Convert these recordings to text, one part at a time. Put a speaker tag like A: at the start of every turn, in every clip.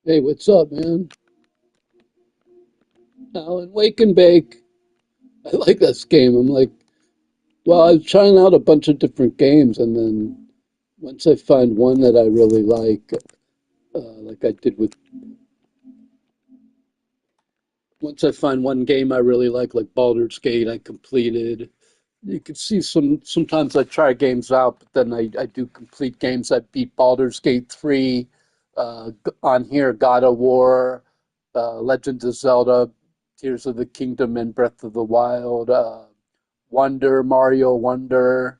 A: Hey, what's up, man? Alan, Wake and Bake. I like this game. I was trying out a bunch of different games, and then once I find one that I really like I did with, once I find one game I really like Baldur's Gate, I completed. You can see sometimes I try games out, but then I do complete games. I beat Baldur's Gate 3, on here, God of War, Legend of Zelda, Tears of the Kingdom, and Breath of the Wild, Wonder, Mario Wonder,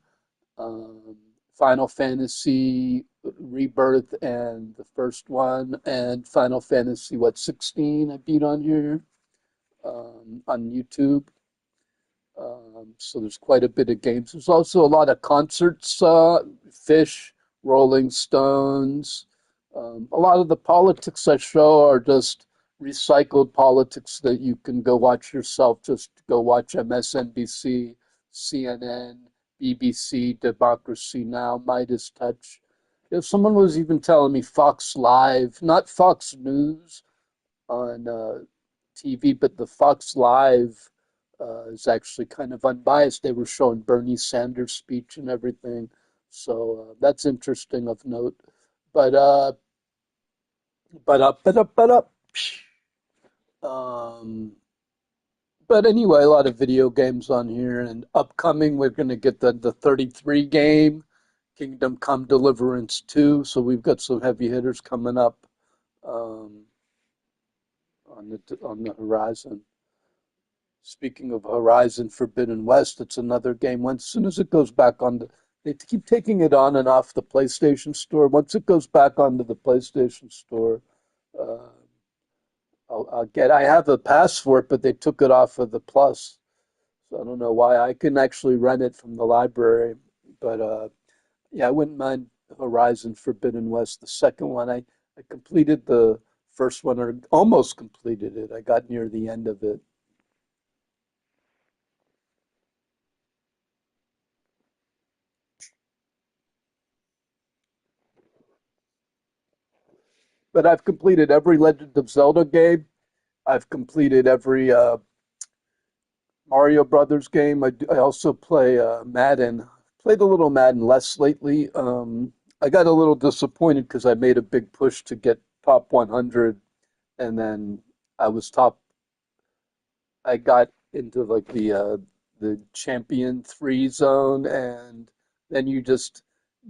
A: um, Final Fantasy Rebirth, and the first one, and Final Fantasy, 16 I beat on here, on YouTube. So there's quite a bit of games. There's also a lot of concerts, Fish, Rolling Stones. A lot of the politics I show are just recycled politics that you can go watch yourself. Just go watch MSNBC, CNN, BBC, Democracy Now, Midas Touch. If someone was even telling me Fox Live, not Fox News on TV, but the Fox Live is actually kind of unbiased. They were showing Bernie Sanders' speech and everything, so that's interesting of note. But but up. Um, but anyway, a lot of video games on here, and upcoming we're going to get the 33 game, Kingdom Come Deliverance 2. So we've got some heavy hitters coming up, um, on the horizon. Speaking of Horizon Forbidden West, it's another game. Once, as soon as it goes back on they keep taking it on and off the PlayStation Store. Once it goes back onto the PlayStation Store, uh, I'll get. I have a pass for it, but they took it off of the Plus, so I don't know why. I can actually rent it from the library, but yeah, I wouldn't mind Horizon Forbidden West. The second one, I completed the first one, or almost completed it. I got near the end of it. But I've completed every Legend of Zelda game. I've completed every Mario Brothers game. I also play Madden. Played a little Madden less lately. I got a little disappointed because I made a big push to get top 100, and then I was top. I got into like the champion three zone, and then you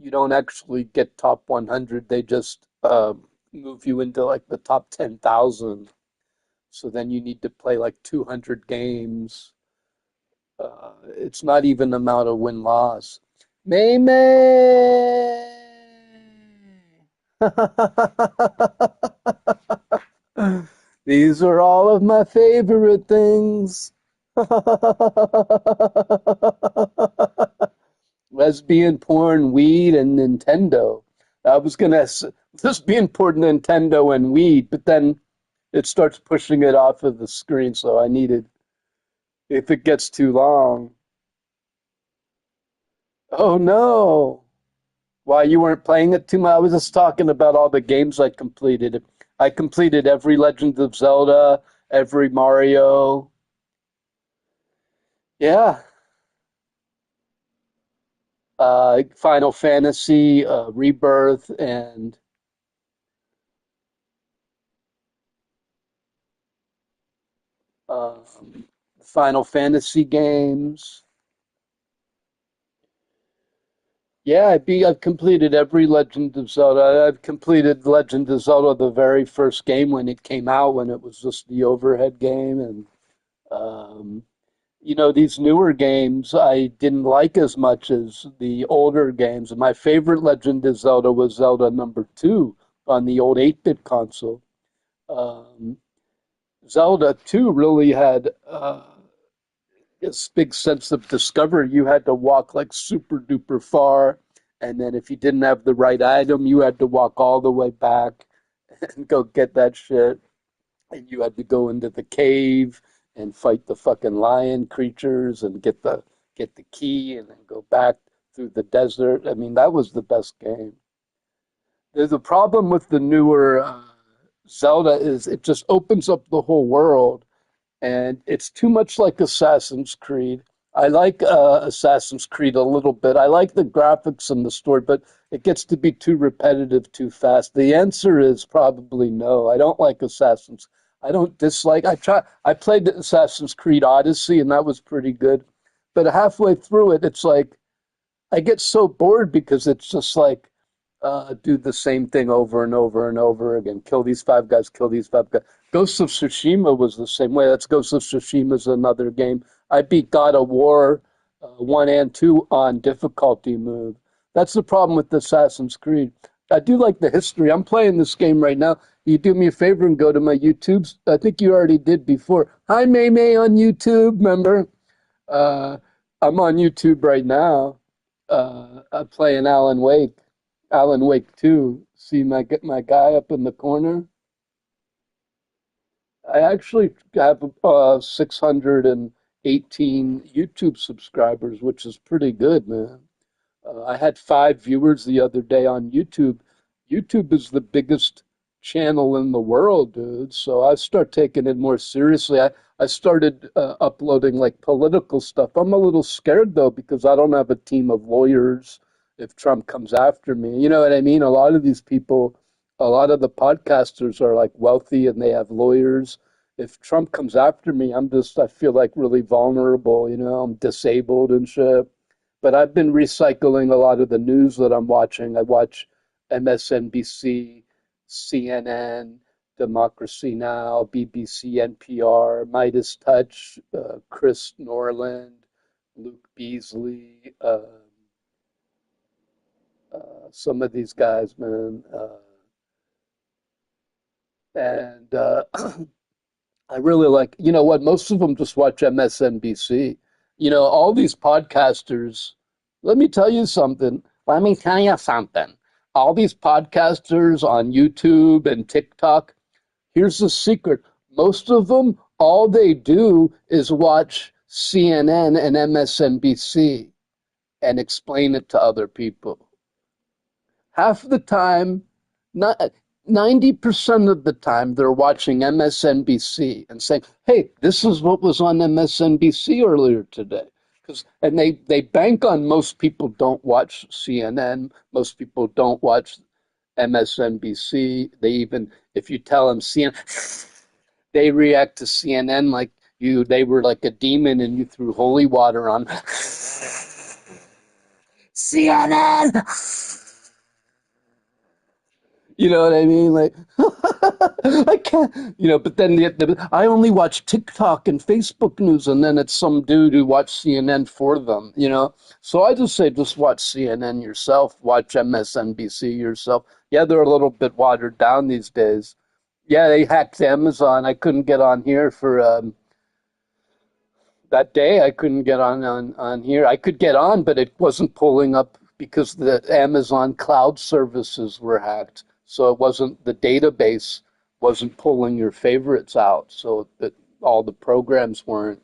A: don't actually get top 100. They just move you into like the top 10,000. So then you need to play like 200 games. It's not even amount of win loss. May May. These are all of my favorite things. Lesbian porn, weed, and Nintendo. I was gonna lesbian porn, Nintendo, and weed, but then it starts pushing it off of the screen, so I needed, if it gets too long. Oh no. Why, you weren't playing it too much? I was just talking about all the games I completed. I completed every Legend of Zelda, every Mario. Yeah. Final Fantasy, Rebirth, and Final Fantasy games. Yeah, I've completed every Legend of Zelda. I've completed Legend of Zelda, the very first game when it came out, when it was just the overhead game, and um, these newer games I didn't like as much as the older games. My favorite Legend of Zelda was Zelda number two on the old 8-bit console. Um, Zelda 2 really had this big sense of discovery. You had to walk like super duper far, and then if you didn't have the right item, you had to walk all the way back and go get that shit. And you had to go into the cave and fight the fucking lion creatures and get the key and then go back through the desert. I mean, that was the best game. There's a problem with the newer Zelda is it just opens up the whole world, and it's too much like Assassin's Creed. I like Assassin's Creed a little bit. I like the graphics and the story, but it gets to be too repetitive too fast. The answer is probably no. I don't like Assassin's. I don't dislike. I played Assassin's Creed Odyssey, and that was pretty good. But halfway through it, it's like I get so bored because it's just like do the same thing over and over and over again. Kill these five guys, kill these five guys. Ghost of Tsushima was the same way. That's Ghost of Tsushima's another game. I beat God of War 1 and 2 on difficulty move. That's the problem with Assassin's Creed. I do like the history. I'm playing this game right now. You do me a favor and go to my YouTube. I think you already did before. Hi, May May on YouTube, remember? Uh, I'm on YouTube right now. I'm playing Alan Wake. Alan Wake 2. See my guy up in the corner? I actually have 618 YouTube subscribers, which is pretty good, man. I had 5 viewers the other day on YouTube. YouTube is the biggest channel in the world, dude. So I start taking it more seriously. I started uploading like political stuff. I'm a little scared though because I don't have a team of lawyers if Trump comes after me. You know what I mean? A lot of these people, a lot of the podcasters are like wealthy and they have lawyers. If Trump comes after me, I feel like really vulnerable, you know, I'm disabled and shit. But I've been recycling a lot of the news that I'm watching. I watch MSNBC, CNN, Democracy Now, BBC, NPR, Midas Touch, Chris Norland, Luke Beasley, some of these guys, man. And I really like, you know what, most of them just watch MSNBC. You know, all these podcasters, let me tell you something. Let me tell you something. All these podcasters on YouTube and TikTok, here's the secret. Most of them, all they do is watch CNN and MSNBC and explain it to other people. Half the time, not 90% of the time, they're watching MSNBC and saying, "Hey, this is what was on MSNBC earlier today." And they bank on most people don't watch CNN, most people don't watch MSNBC. They even, if you tell them CNN, they react to CNN like they were like a demon and you threw holy water on CNN. You know what I mean? Like, I can't, you know, but then I only watch TikTok and Facebook news, and then it's some dude who watched CNN for them, you know? So I just say, just watch CNN yourself, watch MSNBC yourself. Yeah, they're a little bit watered down these days. Yeah, they hacked Amazon. I couldn't get on here for that day. I couldn't get on here. I could get on, but it wasn't pulling up because the Amazon cloud services were hacked. So it wasn't the database wasn't pulling your favorites out. So that all the programs weren't.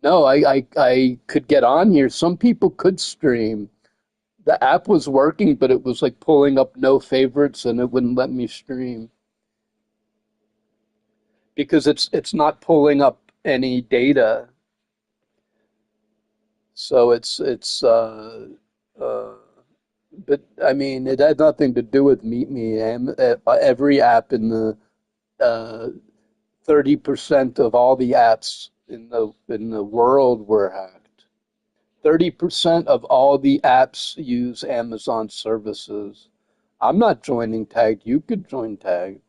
A: No, I could get on here. Some people could stream. The app was working, but it was like pulling up no favorites and it wouldn't let me stream because it's not pulling up any data. So uh, but I mean, it had nothing to do with Meet Me. Every app in the 30% of all the apps in the world were hacked. 30% of all the apps use Amazon services. I'm not joining Tag. You could join Tag.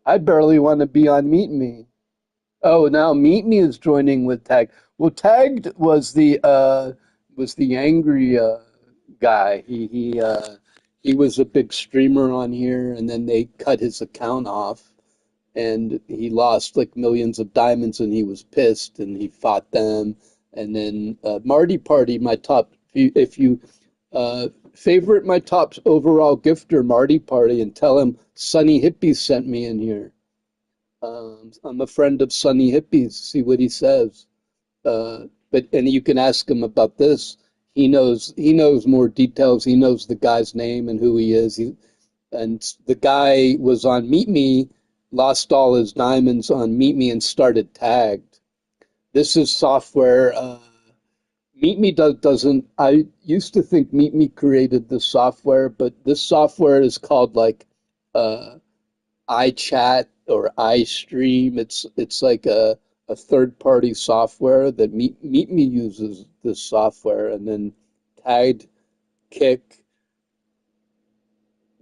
A: I barely want to be on Meet Me. Oh, now Meet Me is joining with Tag. Well, Tagged was the angry guy. He was a big streamer on here, and then they cut his account off, and he lost like millions of diamonds, and he was pissed, and he fought them. And then Marty Party, my top. If you favorite my top overall gifter, Marty Party, and tell him Sunny Hippies sent me in here. I'm a friend of Sunny Hippies. See what he says. But and you can ask him about this. he knows more details. He knows the guy's name and who he is. And the guy was on Meet Me, lost all his diamonds on Meet Me and started Tagged. This is software. Meet Me doesn't. I used to think Meet Me created the software, but this software is called like uh, iChat or iStream. It's like a third party software that Meet Me uses this software, and then Tagged, Kick,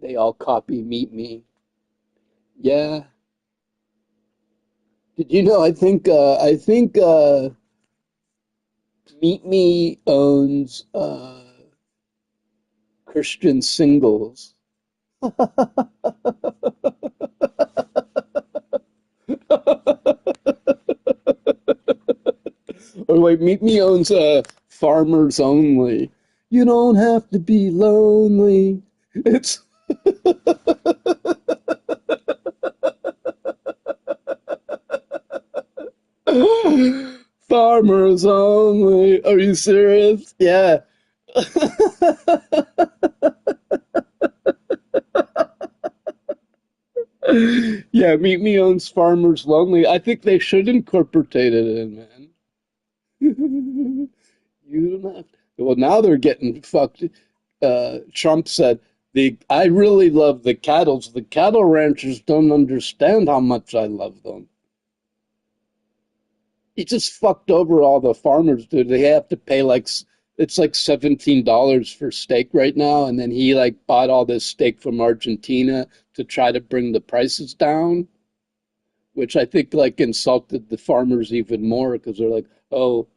A: they all copy Meet Me. Yeah. Did you know? I think Meet Me owns Christian Singles. Or wait, Meet Me owns Farmers Only. You don't have to be lonely. It's Farmers Only. Are you serious? Yeah. Yeah, Meet Me owns Farmers Lonely. I think they should incorporate it in, man. You don't have to. Well, now they're getting fucked. Trump said, I really love the cattle. The cattle ranchers don't understand how much I love them. He just fucked over all the farmers, dude. They have to pay like it's like $17 for steak right now, and then he like bought all this steak from Argentina to try to bring the prices down, which I think like insulted the farmers even more because they're like, oh,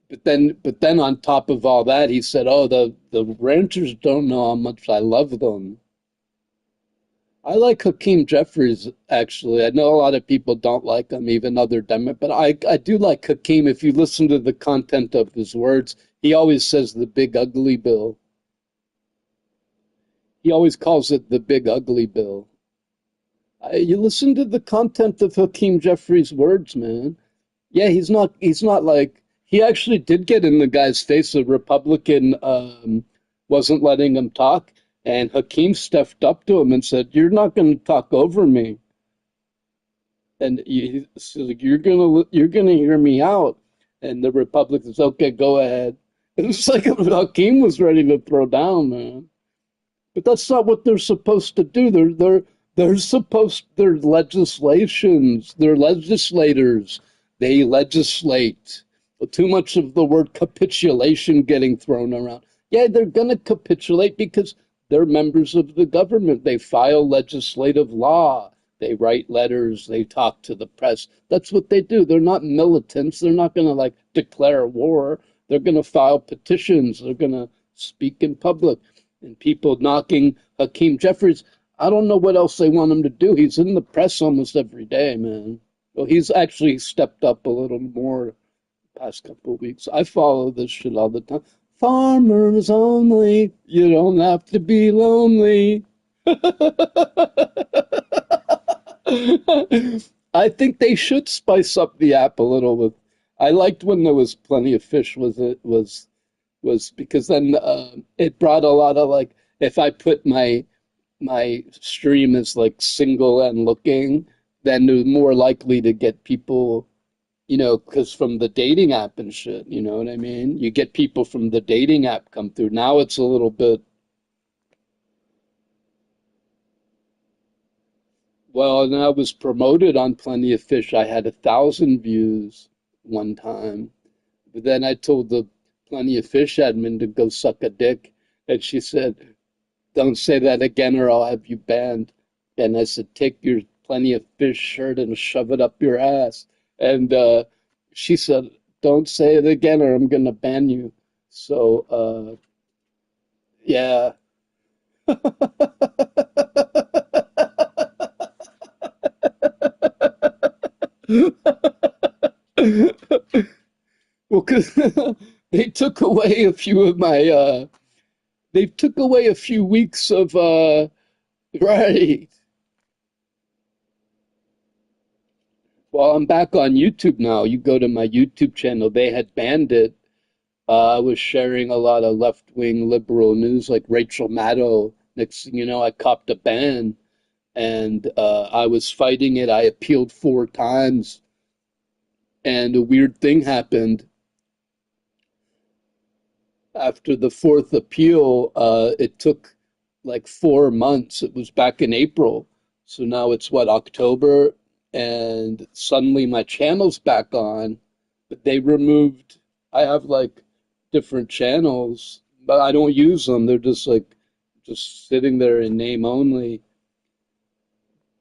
A: but then on top of all that, he said, oh, the ranchers don't know how much I love them. I like Hakeem Jeffries, actually. I know a lot of people don't like him, even other Democrats, but I do like Hakeem. If you listen to the content of his words, he always says the big ugly bill. He always calls it the big ugly bill. You listen to the content of Hakeem Jeffries' words, man. Yeah, he's not like he actually did get in the guy's face. A Republican wasn't letting him talk, and Hakeem stepped up to him and said, "You're not going to talk over me, and so like, you're gonna hear me out." And the Republicans, okay, go ahead. It was like Hakeem was ready to throw down, man. But that's not what they're supposed to do. They're legislations. They're legislators. They legislate. Too much of the word capitulation getting thrown around. Yeah, they're gonna capitulate because they're members of the government. They file legislative law. They write letters. They talk to the press. That's what they do. They're not militants. They're not gonna like declare war. They're gonna file petitions. They're gonna speak in public and people knocking Hakeem Jeffries. I don't know what else they want him to do. He's in the press almost every day, man. Well, he's actually stepped up a little more the past couple of weeks. I follow this shit all the time. Farmers only. You don't have to be lonely. I think they should spice up the app a little with. I liked when there was plenty of fish. Was because then it brought a lot of like if I put my stream as like single and looking, then they're more likely to get people, because from the dating app and shit, you know what I mean? You get people from the dating app come through. Now it's a little bit, well, and I was promoted on Plenty of Fish. I had 1,000 views one time. But then I told the Plenty of Fish admin to go suck a dick. And she said, don't say that again or I'll have you banned. And I said, take your Plenty of Fish shirt and shove it up your ass. And she said, don't say it again or I'm going to ban you. So, yeah. Well, because they took away a few of they took away a few weeks of, right. Well, I'm back on YouTube now. You go to my YouTube channel. They had banned it. I was sharing a lot of left-wing liberal news, like Rachel Maddow. Next thing you know, I copped a ban, and I was fighting it. I appealed 4 times, and a weird thing happened. After the fourth appeal, it took like 4 months. It was back in April. So now it's what, October? And suddenly my channel's back on, but they removed, I have like different channels, but I don't use them. They're just like, just sitting there in name only.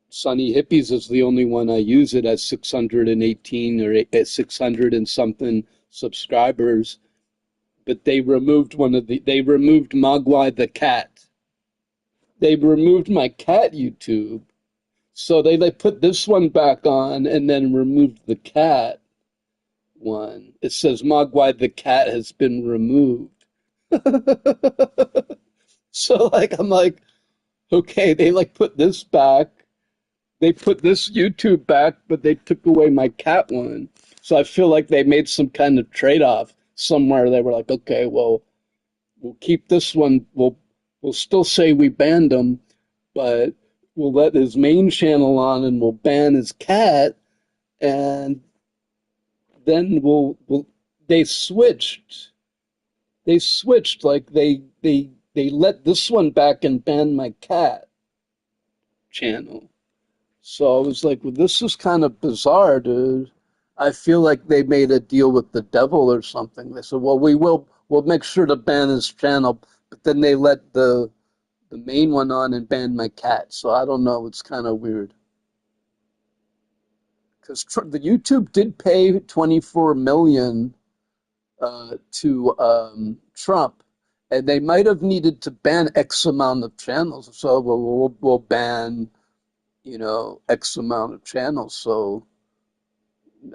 A: Sunny Hippies is the only one I use. It has 618 or 600 and something subscribers, but they removed Mogwai the cat. They removed my cat YouTube. So they put this one back on and then removed the cat one. It says Mogwai the cat has been removed. So like I'm like, okay, they like put this back. They put this YouTube back, but they took away my cat one. So I feel like they made some kind of trade-off somewhere. They were like, okay, well, we'll keep this one. We'll still say we banned him, but we'll let his main channel on and we'll ban his cat. And then we'll they switched. They switched like they let this one back and banned my cat channel. So I was like, well, this is kind of bizarre, dude. I feel like they made a deal with the devil or something. They said, well, we'll make sure to ban his channel, but then they let the main one on and banned my cat. So I don't know. It's kind of weird. Because the YouTube did pay 24 million to Trump, and they might have needed to ban X amount of channels. So we'll ban, X amount of channels. So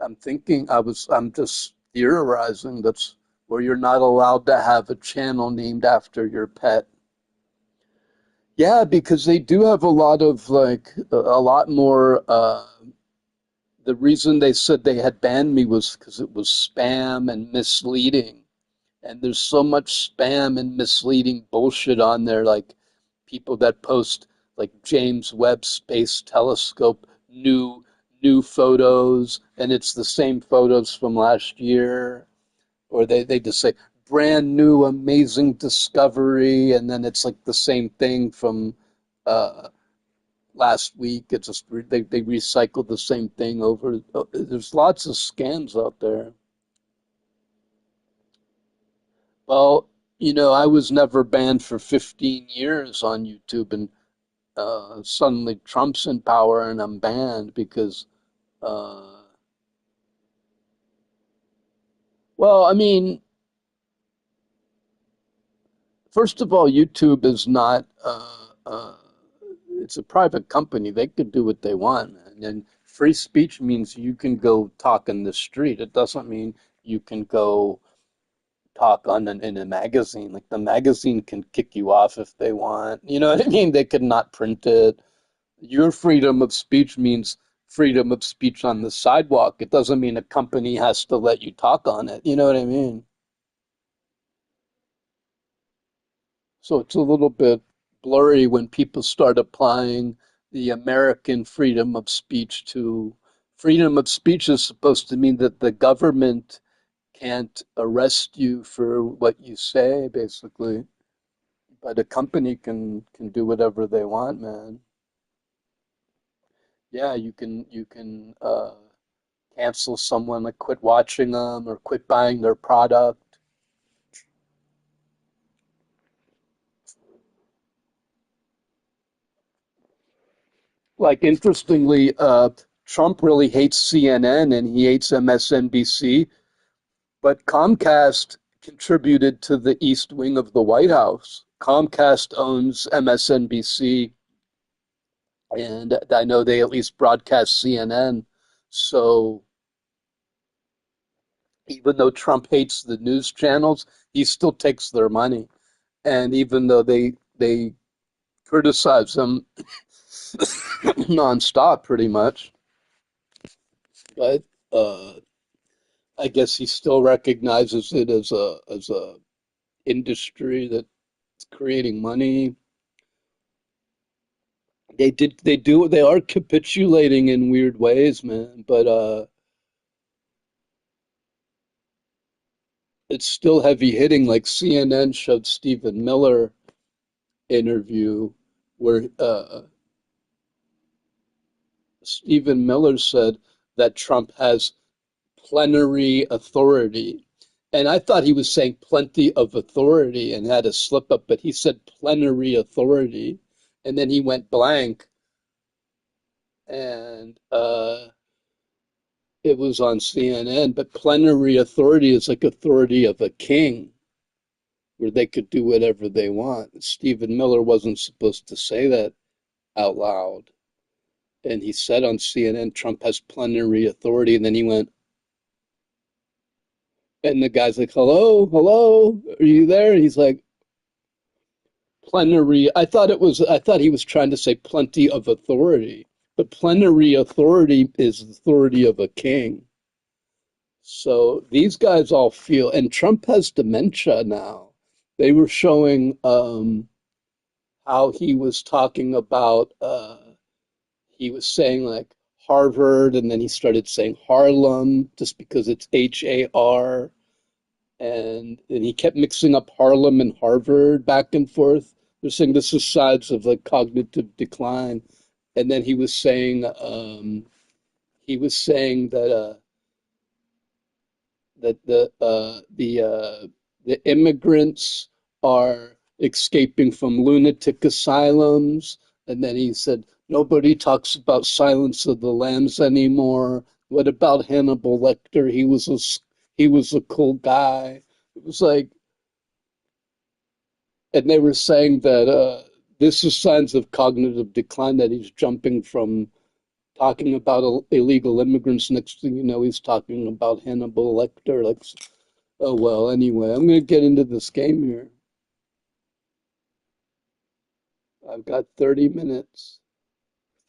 A: I'm just theorizing that's where you're not allowed to have a channel named after your pet. Yeah, because they do have a lot of like a lot more. The reason they said they had banned me was because it was spam and misleading. And there's so much spam and misleading bullshit on there, like people that post like James Webb Space Telescope new photos, and it's the same photos from last year, or they just say brand new amazing discovery, and then it's like the same thing from uh, last week. It's just they recycle the same thing over. There's lots of scams out there. Well, I was never banned for 15 years on YouTube, and suddenly Trump's in power and I'm banned because, uh, well, I mean, first of all, YouTube is not, it's a private company. They could do what they want, man. And free speech means you can go talk in the street. It doesn't mean you can go talk in a magazine. Like the magazine can kick you off if they want. You know what I mean? They could not print it. Your freedom of speech means freedom of speech on the sidewalk. It doesn't mean a company has to let you talk on it. You know what I mean? So it's a little bit blurry when people start applying the American freedom of speech to freedom of speech is supposed to mean that the government can't arrest you for what you say, basically. But a company can do whatever they want, man. Yeah, you can cancel someone, like quit watching them or quit buying their product. Like interestingly, Trump really hates CNN and he hates MSNBC, but Comcast contributed to the East Wing of the White House. Comcast owns MSNBC, and I know they at least broadcast CNN. So even though Trump hates the news channels, he still takes their money. And even though they criticize him nonstop, pretty much, but uh, I guess he still recognizes it as a industry that's creating money. They are capitulating in weird ways, man, but it's still heavy hitting. Like CNN showed Stephen Miller interview where Stephen Miller said that Trump has plenary authority. And I thought he was saying plenty of authority and had a slip up, but he said plenary authority. And then he went blank and it was on CNN. But plenary authority is like authority of a king, where they could do whatever they want. Stephen Miller wasn't supposed to say that out loud. And he said on CNN, Trump has plenary authority. And then he went, and the guy's like, hello, hello, are you there? And he's like, plenary. I thought he was trying to say plenty of authority, but plenary authority is the authority of a king. So these guys all feel, and Trump has dementia now. They were showing how he was talking about, he was saying like Harvard, and then he started saying Harlem just because it's Har. And he kept mixing up Harlem and Harvard back and forth. They're saying this is signs of like cognitive decline. And then he was saying that the immigrants are escaping from lunatic asylums. And then he said nobody talks about Silence of the Lambs anymore. What about Hannibal Lecter? He was a cool guy. It was like, and they were saying that this is signs of cognitive decline, that he's jumping from talking about illegal immigrants. Next thing you know, he's talking about Hannibal Lecter. Like, oh, well, anyway, I'm going to get into this game here. I've got 30 minutes.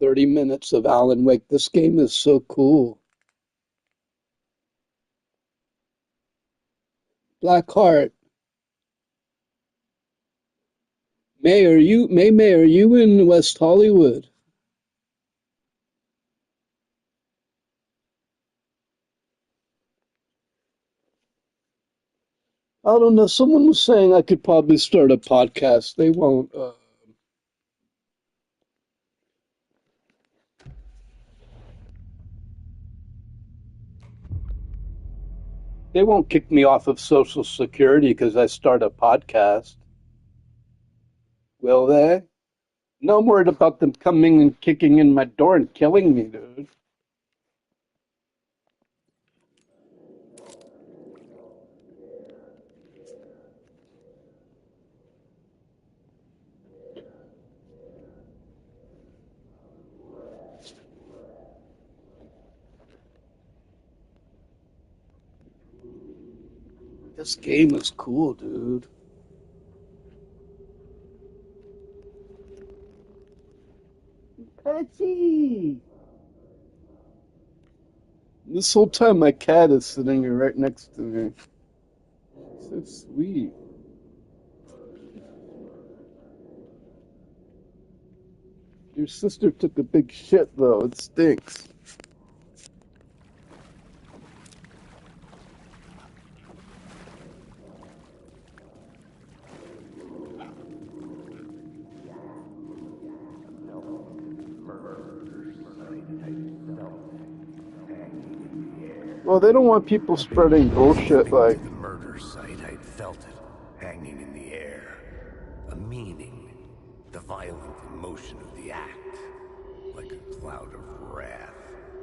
A: 30 minutes of Alan Wake. This game is so cool. Blackheart. May, are you in West Hollywood? I don't know. Someone was saying I could probably start a podcast. They won't kick me off of Social Security because I start a podcast. Will they? No, I'm worried about them coming and kicking in my door and killing me, dude. This game is cool, dude. Patsy! This whole time my cat is sitting here right next to me. So sweet. Your sister took a big shit, though. It stinks. Well, they don't want people spreading bullshit like.
B: The murder site, I'd felt it, hanging in the air. A meaning, the violent emotion of the act. Like a cloud of wrath.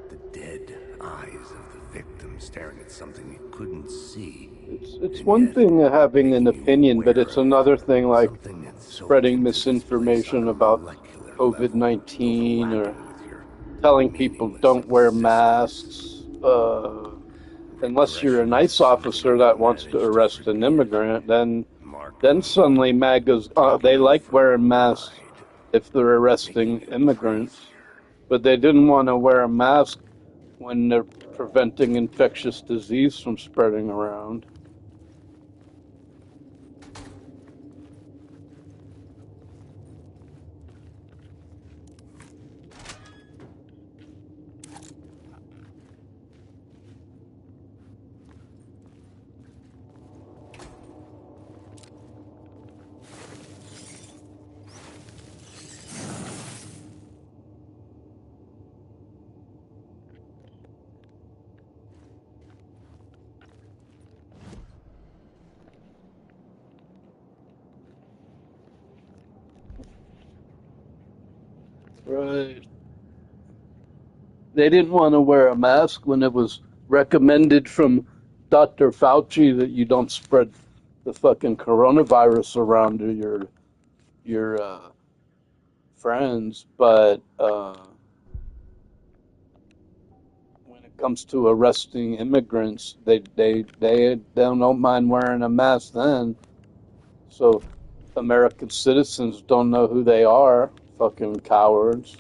B: The dead eyes of the victim staring at something it couldn't see.
A: It's one thing having an opinion, but it's another thing like spreading misinformation about COVID-19 or telling people don't wear masks. Unless you're a nice officer that wants to arrest an immigrant, then suddenly MAGAs, they like wearing masks if they're arresting immigrants, but they didn't want to wear a mask when they're preventing infectious disease from spreading around. Right. They didn't want to wear a mask when it was recommended from Dr. Fauci that you don't spread the fucking coronavirus around to your friends, but when it comes to arresting immigrants, they don't mind wearing a mask then. So American citizens don't know who they are, fucking cowards.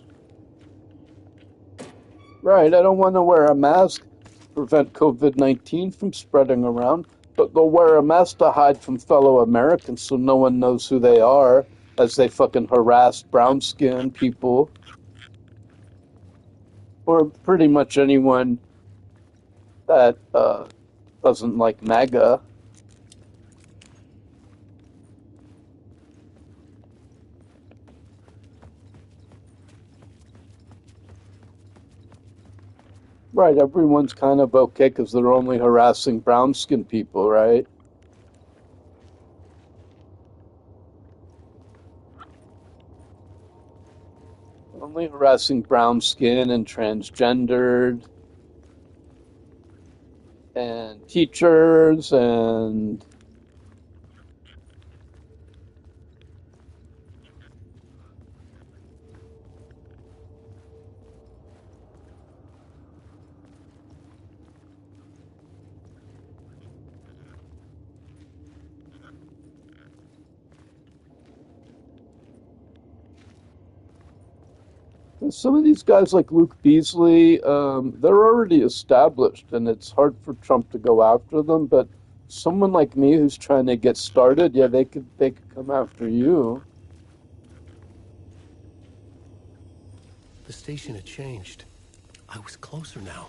A: Right, I don't want to wear a mask to prevent COVID-19 from spreading around, but they'll wear a mask to hide from fellow Americans so no one knows who they are as they fucking harass brown skinned people or pretty much anyone that doesn't like MAGA. Right, everyone's kind of okay because they're only harassing brown skinned people, right? Only harassing brown skin and transgendered and teachers and some of these guys like Luke Beasley, they're already established and it's hard for Trump to go after them, but someone like me who's trying to get started, yeah, they could come after you.
B: The station had changed. I was closer now.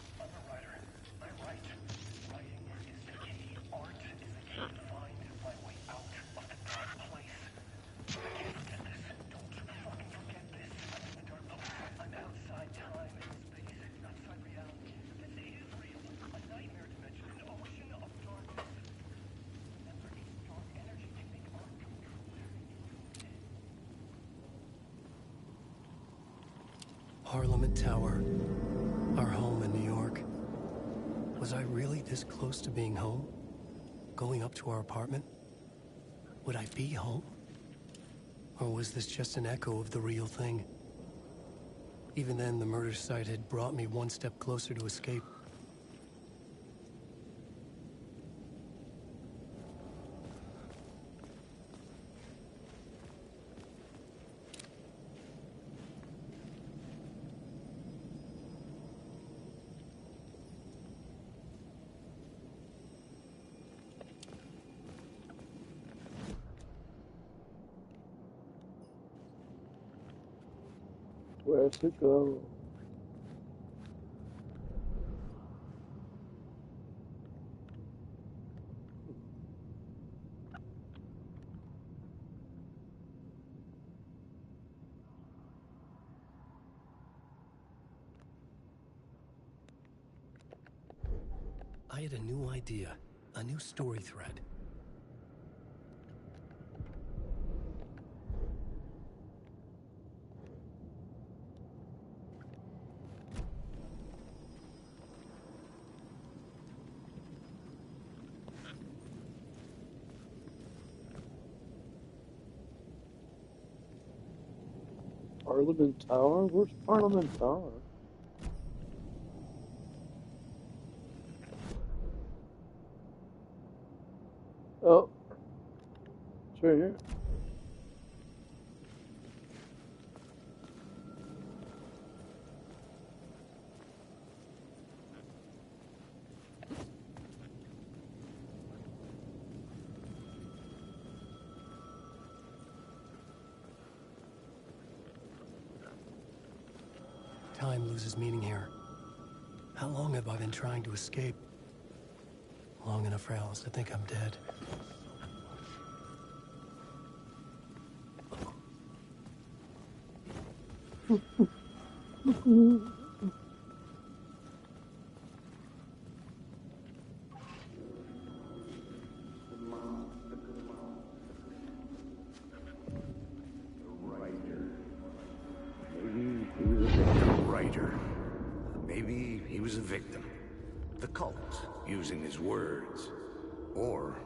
B: Parliament Tower, our home in New York. Was I really this close to being home? Going up to our apartment? Would I be home? Or was this just an echo of the real thing? Even then, the murder site had brought me one step closer to escape.
A: Where to go?
B: I had a new idea, a new story thread.
A: Parliament Tower? Where's Parliament Tower? Oh, it's right here.
C: time loses meaning here. How long have I been trying to escape? Long enough for Alice to think I'm dead.
B: Maybe he was a victim. The cult, using his words. Or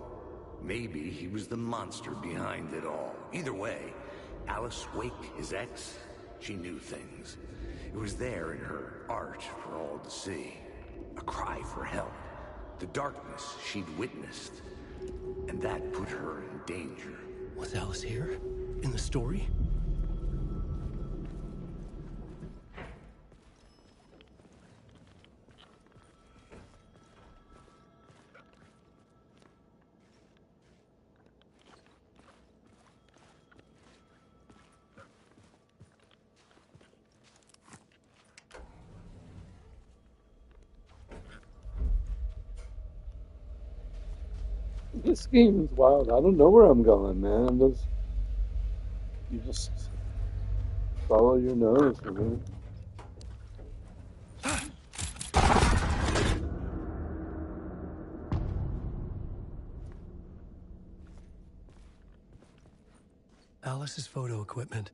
B: maybe he was the monster behind it all. Either way, Alice Wake, his ex, she knew things. It was there in her art for all to see. A cry for help. The darkness she'd witnessed. And that put her in danger.
C: Was Alice here? In the story?
A: This game is wild. I don't know where I'm going, man. You just follow your nose, man.
C: Alice's photo equipment.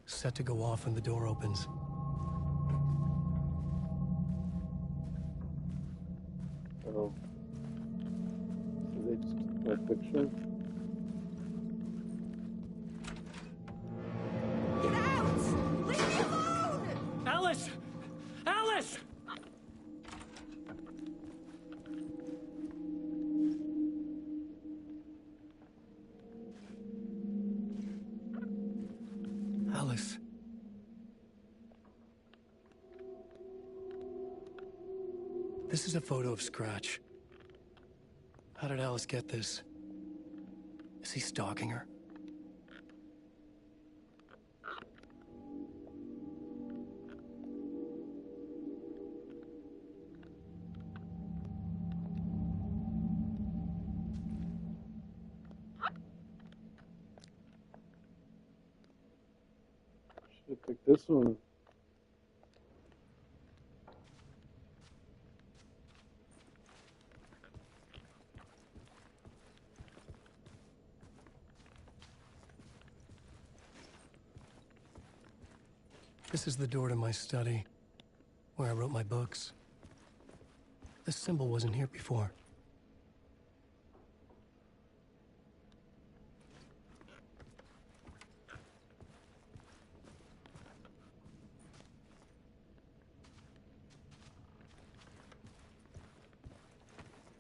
C: Set to go off when the door opens.
A: Oh. So they just took my picture?
D: Get out! Leave me alone!
C: Alice! Alice! Alice. This is a photo of Scratch. How did Alice get this? Is he stalking her?
A: Should have picked this one.
C: This is the door to my study, where I wrote my books. This symbol wasn't here before.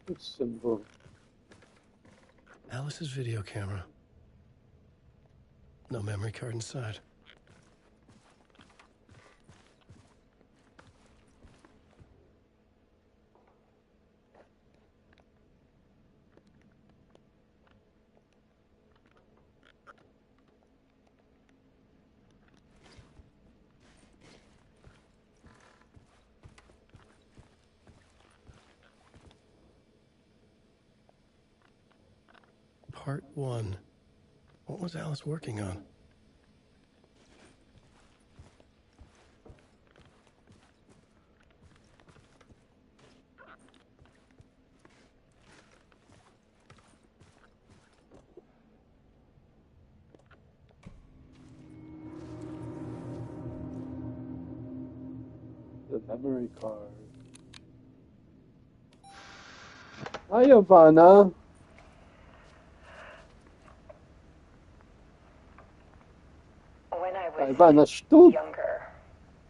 A: It's simple.
C: Alice's video camera. No memory card inside. Part 1. What was Alice working on?
A: The memory card. Hi, Ivana.
E: When I was
A: Ivana Stup.
E: younger,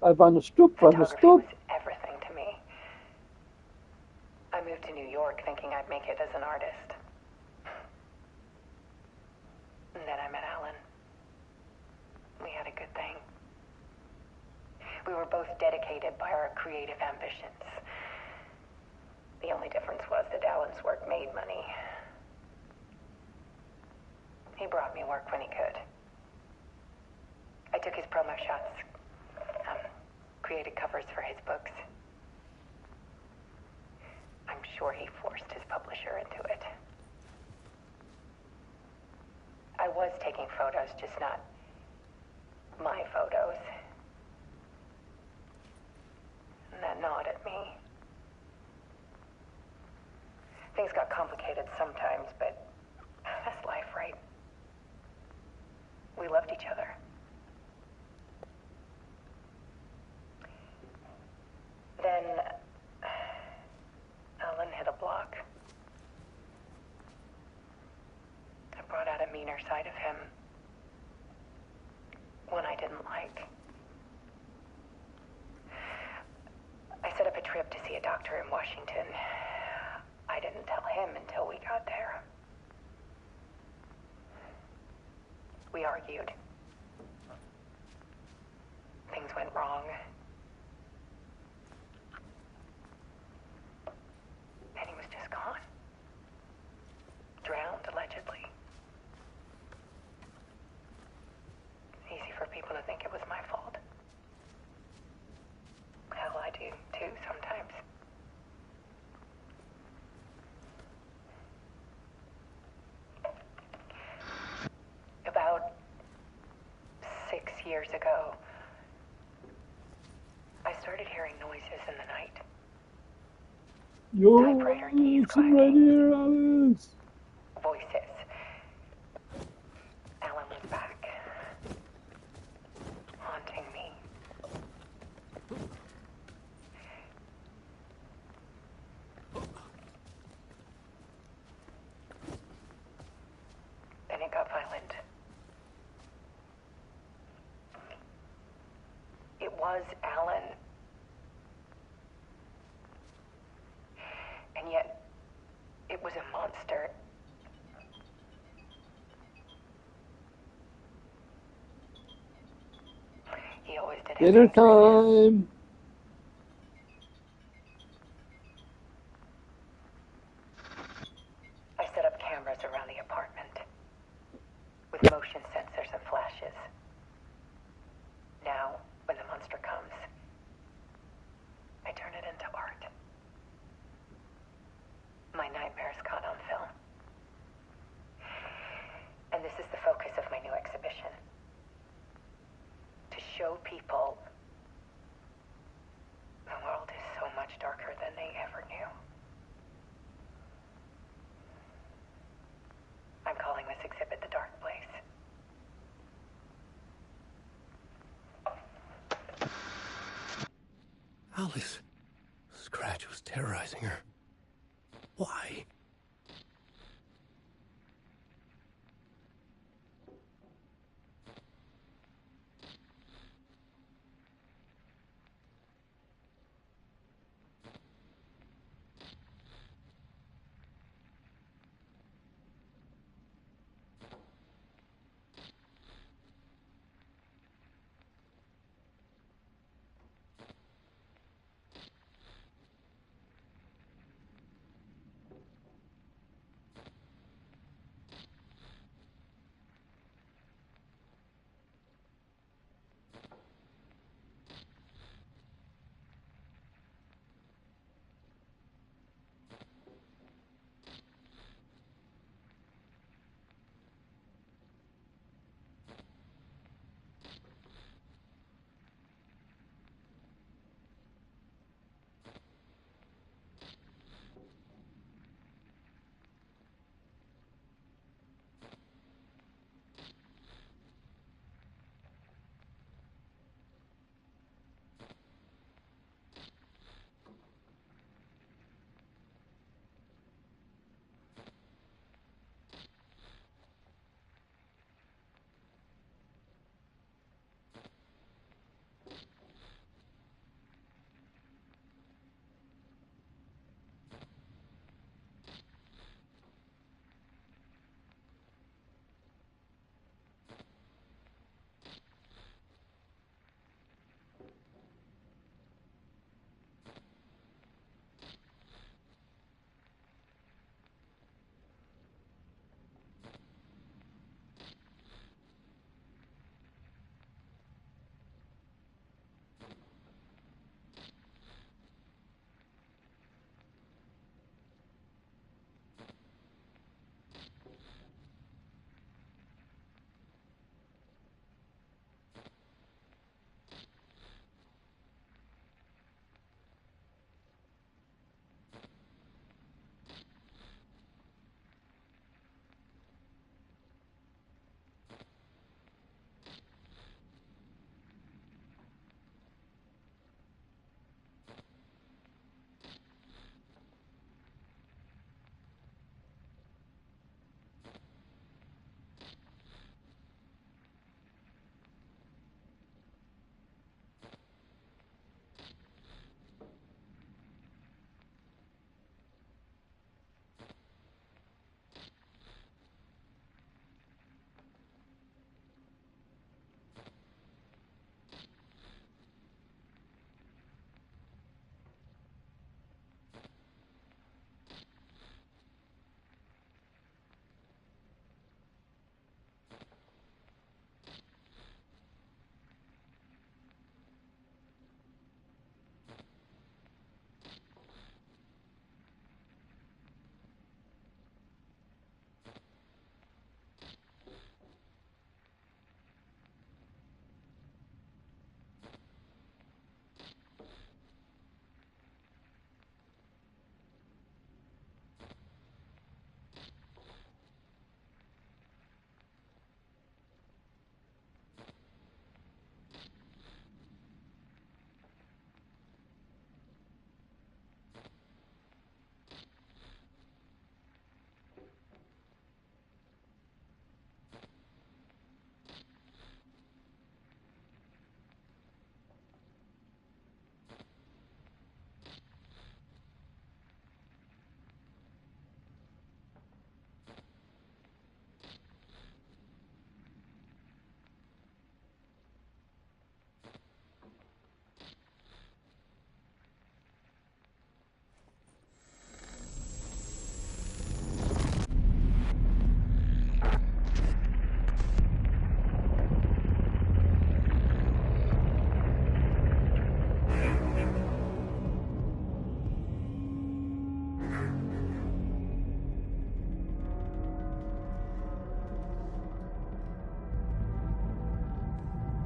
A: Ivana Stup. Ivana
E: photography
A: Stup.
E: was everything to me. I moved to New York thinking I'd make it as an artist. And then I met Alan. We had a good thing. We were both dedicated by our creative ambitions. The only difference was that Alan's work made money. He brought me work when he could. I took his promo shots, created covers for his books. I'm sure he forced his publisher into it. I was taking photos, just not my photos. And that gnawed at me. Things got complicated sometimes, but that's life, right? We loved each other. Then Alan hit a block. I brought out a meaner side of him. One I didn't like. I set up a trip to see a doctor in Washington. I didn't tell him until we got there. We argued. Things went wrong. And he was just gone. Drowned, allegedly. Easy for people to think it was my fault. Hell, I do too sometimes. About 6 years ago, I started hearing noises in the night.
A: Yo,
E: Typewriter keys
A: it's right
E: clacking.
A: here, Alice.
E: Voices. Alan was back. Haunting me. Then it got violent. It was Alan. And yet, it was a monster. He always did
A: Dinner
E: everything for you.
A: time.
E: I set up cameras around the apartment with motion sensors and flashes. Now, when the monster comes, I turn it into art. My nightmares caught on film. And this is the focus of my new exhibition. To show people the world is so much darker than they ever knew. I'm calling this exhibit The Dark Place.
C: Alice. Scratch was terrorizing her. Why?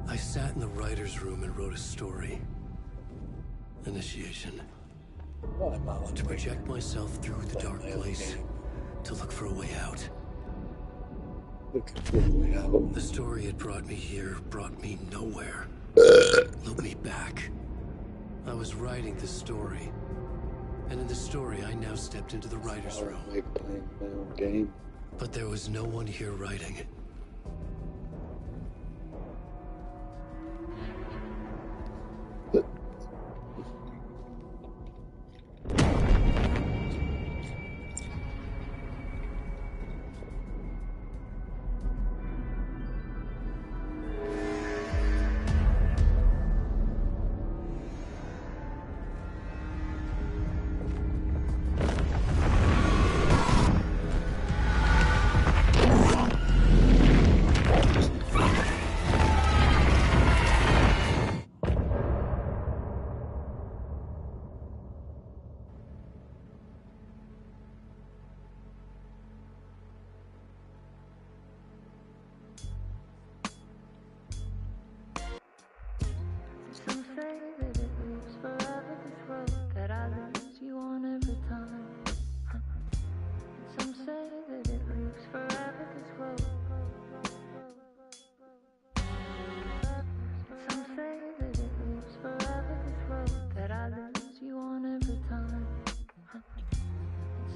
C: I sat in the writer's room and wrote a story. Initiation. To project myself through the dark place. To look for a way out.
A: Looking for a way out.
C: The story had brought me here, brought me nowhere. Looped me back. I was writing the story. And in the story, I now stepped into the writer's room.
A: Like playing my own game.
C: But there was no one here writing.
F: Some say that it lives forever, this road that I lose you on every time. Some say that it lives forever, this road. Some say that it lives forever, this road that I lose you on every time.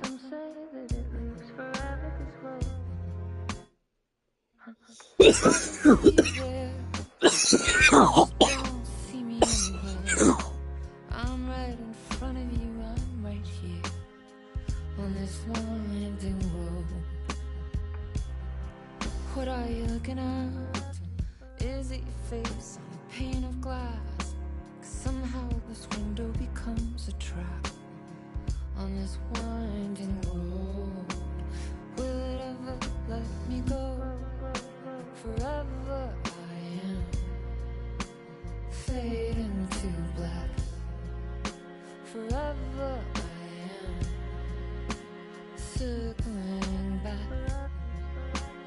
F: Some say that it lives forever, this road. Don't see me anywhere. I'm right in front of you, I'm right here on this winding road. What are you looking at? Is it your face on a pane of glass? 'Cause somehow this window becomes a trap on this winding road. Will it ever let me go? Forever I am fading to black. Forever I am circling back,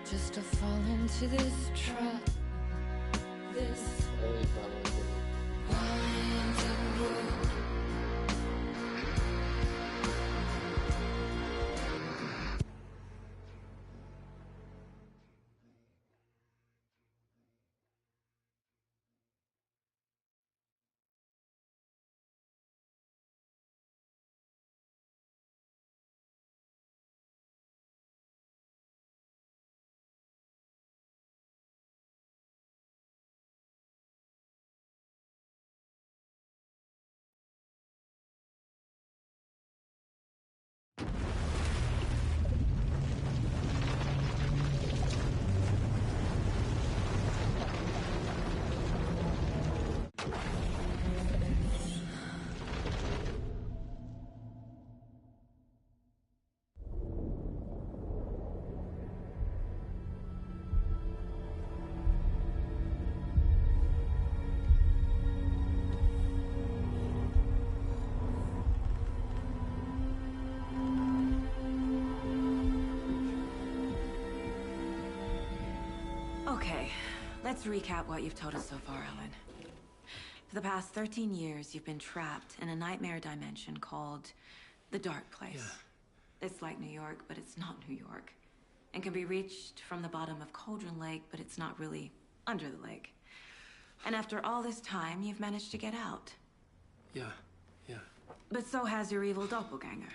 F: just to fall into this trap. This winding road.
E: Okay, let's recap what you've told us so far, Ellen. For the past 13 years, you've been trapped in a nightmare dimension called the Dark Place.
C: Yeah.
E: It's like New York, but it's not New York. And can be reached from the bottom of Cauldron Lake, but it's not really under the lake. And after all this time, you've managed to get out.
C: Yeah.
E: But so has your evil doppelganger.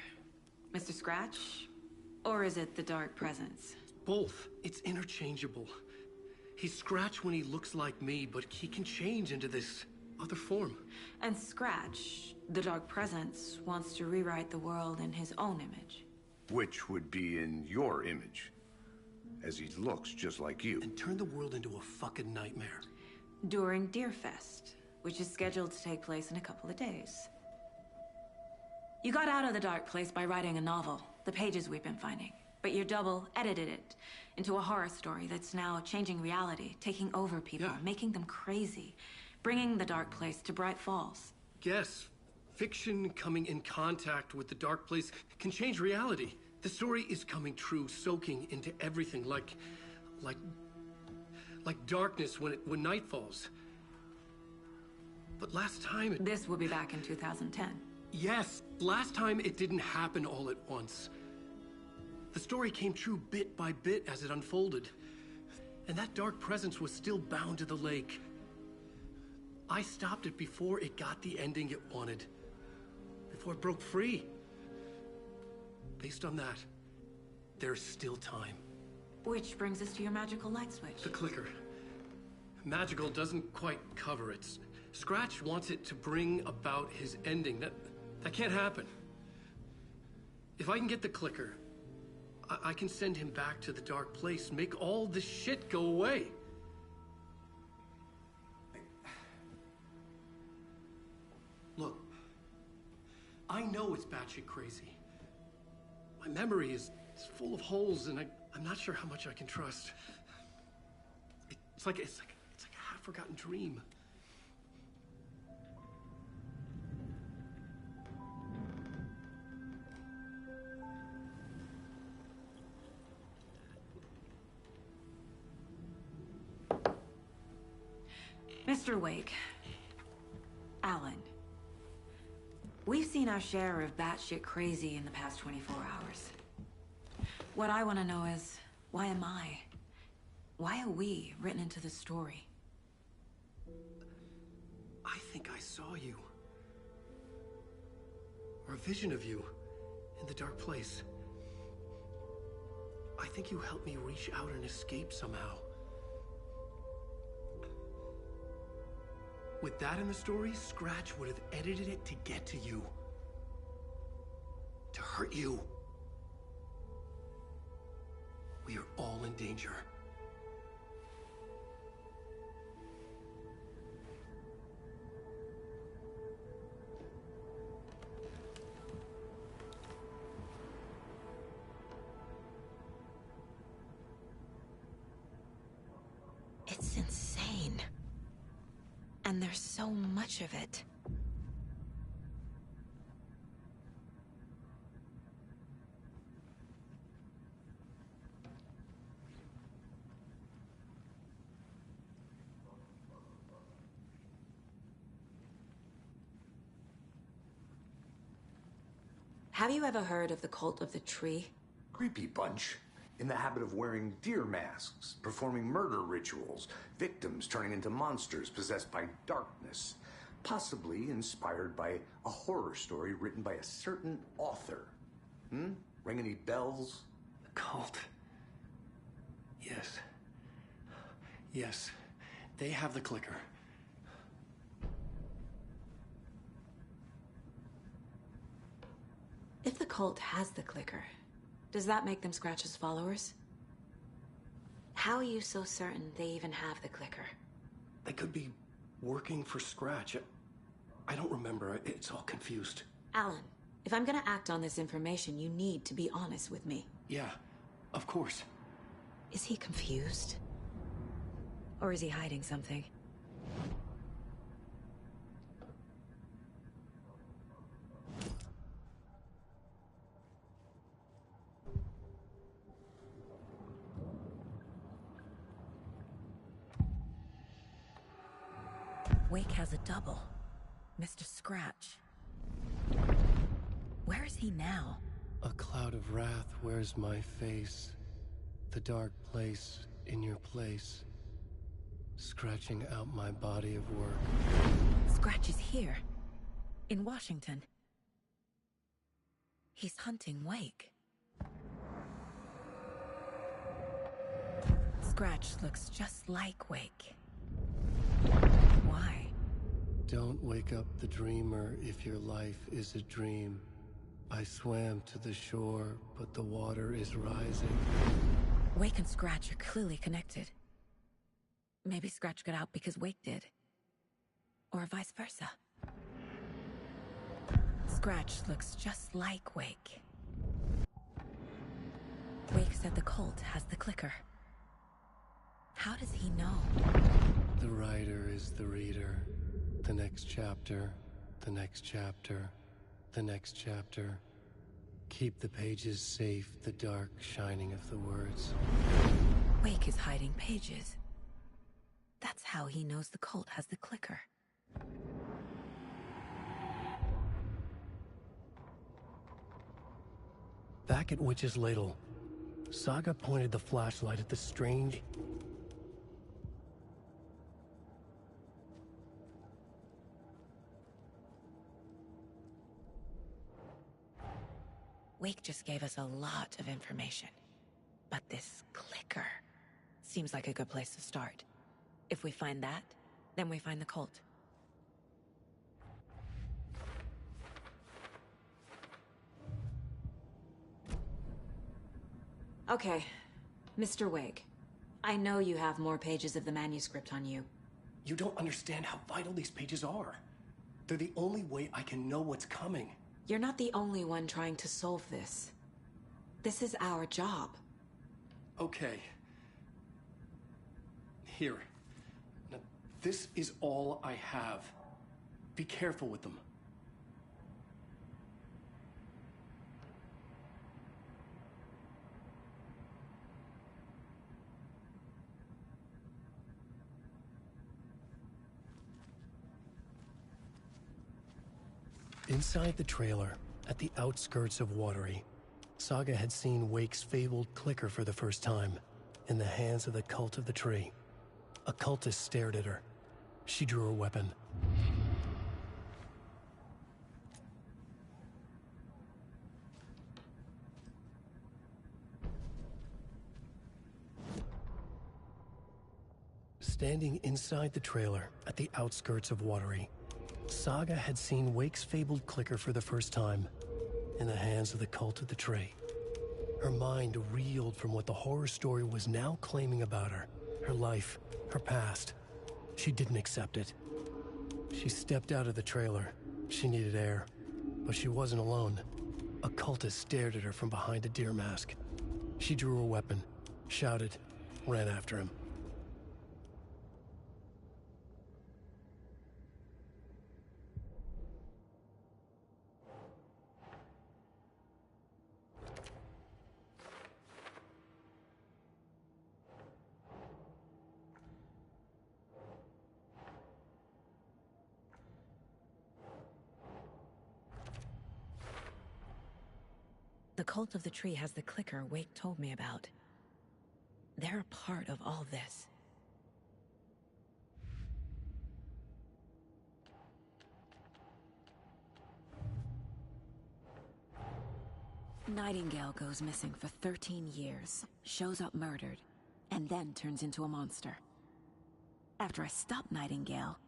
E: Mr. Scratch? Or is it the Dark Presence?
C: Both. It's interchangeable. He's Scratch when he looks like me, but he can change into this other form.
E: And Scratch, the Dark Presence, wants to rewrite the world in his own image.
B: Which would be in your image, as he looks just like you.
C: And turn the world into a fucking nightmare.
E: During Deerfest, which is scheduled to take place in a couple of days. You got out of the Dark Place by writing a novel, the pages we've been finding. But your double edited it into a horror story that's now changing reality, taking over people, making them crazy, bringing the Dark Place to Bright Falls.
C: Yes, fiction coming in contact with the Dark Place can change reality. The story is coming true, soaking into everything like Like darkness when night falls. But last time it...
E: This will be back in 2010.
C: Yes, last time it didn't happen all at once. The story came true bit by bit as it unfolded. And that dark presence was still bound to the lake. I stopped it before it got the ending it wanted. Before it broke free. Based on that, there's still time.
E: Which brings us to your magical light switch.
C: The clicker. Magical doesn't quite cover it. Scratch wants it to bring about his ending. That can't happen. If I can get the clicker, I can send him back to the dark place, make all this shit go away. Look, I know it's batshit crazy. My memory is full of holes, and I'm not sure how much I can trust. It's like a half-forgotten dream.
E: Mr. Wake, Alan, we've seen our share of batshit crazy in the past 24 hours. What I want to know is, why am I? Why are we written into the story?
C: I think I saw you. Or a vision of you in the dark place. I think you helped me reach out and escape somehow. With that in the story, Scratch would have edited it to get to you. To hurt you. We are all in danger.
E: It's insane. And there's so much of it. Have you ever heard of the cult of the tree?
B: Creepy bunch. In the habit of wearing deer masks, performing murder rituals, victims turning into monsters possessed by darkness. Possibly inspired by a horror story written by a certain author. Ring any bells?
C: The cult. Yes. Yes. They have the clicker.
E: If the cult has the clicker, does that make them Scratch's followers? How are you so certain they even have the clicker?
C: They could be working for Scratch. I don't remember. It's all confused.
E: Alan, if I'm gonna act on this information, you need to be honest with me.
C: Yeah, of course.
E: Is he confused? Or is he hiding something? Wake has a double. Mr. Scratch. Where is he now?
C: A cloud of wrath wears my face. The dark place in your place. Scratching out my body of work.
E: Scratch is here. In Washington. He's hunting Wake. Scratch looks just like Wake. Why?
C: Don't wake up the dreamer if your life is a dream. I swam to the shore, but the water is rising.
E: Wake and Scratch are clearly connected. Maybe Scratch got out because Wake did. Or vice versa. Scratch looks just like Wake. Wake said the cult has the clicker. How does he know?
C: The writer is the reader. The next chapter, the next chapter, the next chapter. Keep the pages safe, the dark shining of the words.
E: Wake is hiding pages. That's how he knows the cult has the clicker.
C: Back at Witch's Ladle, Saga pointed the flashlight at the strange...
E: Wake just gave us a lot of information. But this clicker seems like a good place to start. If we find that, then we find the cult.
G: Okay, Mr. Wake. I know you have more pages of the manuscript on you.
C: You don't understand how vital these pages are. They're the only way I can know what's coming.
G: You're not the only one trying to solve this. This is our job.
C: Okay. Here. Now, this is all I have. Be careful with them. Inside the trailer, at the outskirts of Watery, Saga had seen Wake's fabled clicker for the first time, in the hands of the Cult of the Tree. A cultist stared at her. She drew her weapon. Standing inside the trailer, at the outskirts of Watery, Saga had seen Wake's fabled clicker for the first time, in the hands of the Cult of the Tree. Her mind reeled from what the horror story was now claiming about her, her life, her past. She didn't accept it. She stepped out of the trailer. She needed air, but she wasn't alone. A cultist stared at her from behind a deer mask. She drew her weapon, shouted, ran after him.
E: The Cult of the Tree has the clicker Wake told me about. They're a part of all this. Nightingale goes missing for 13 years, shows up murdered, and then turns into a monster. After I stop Nightingale,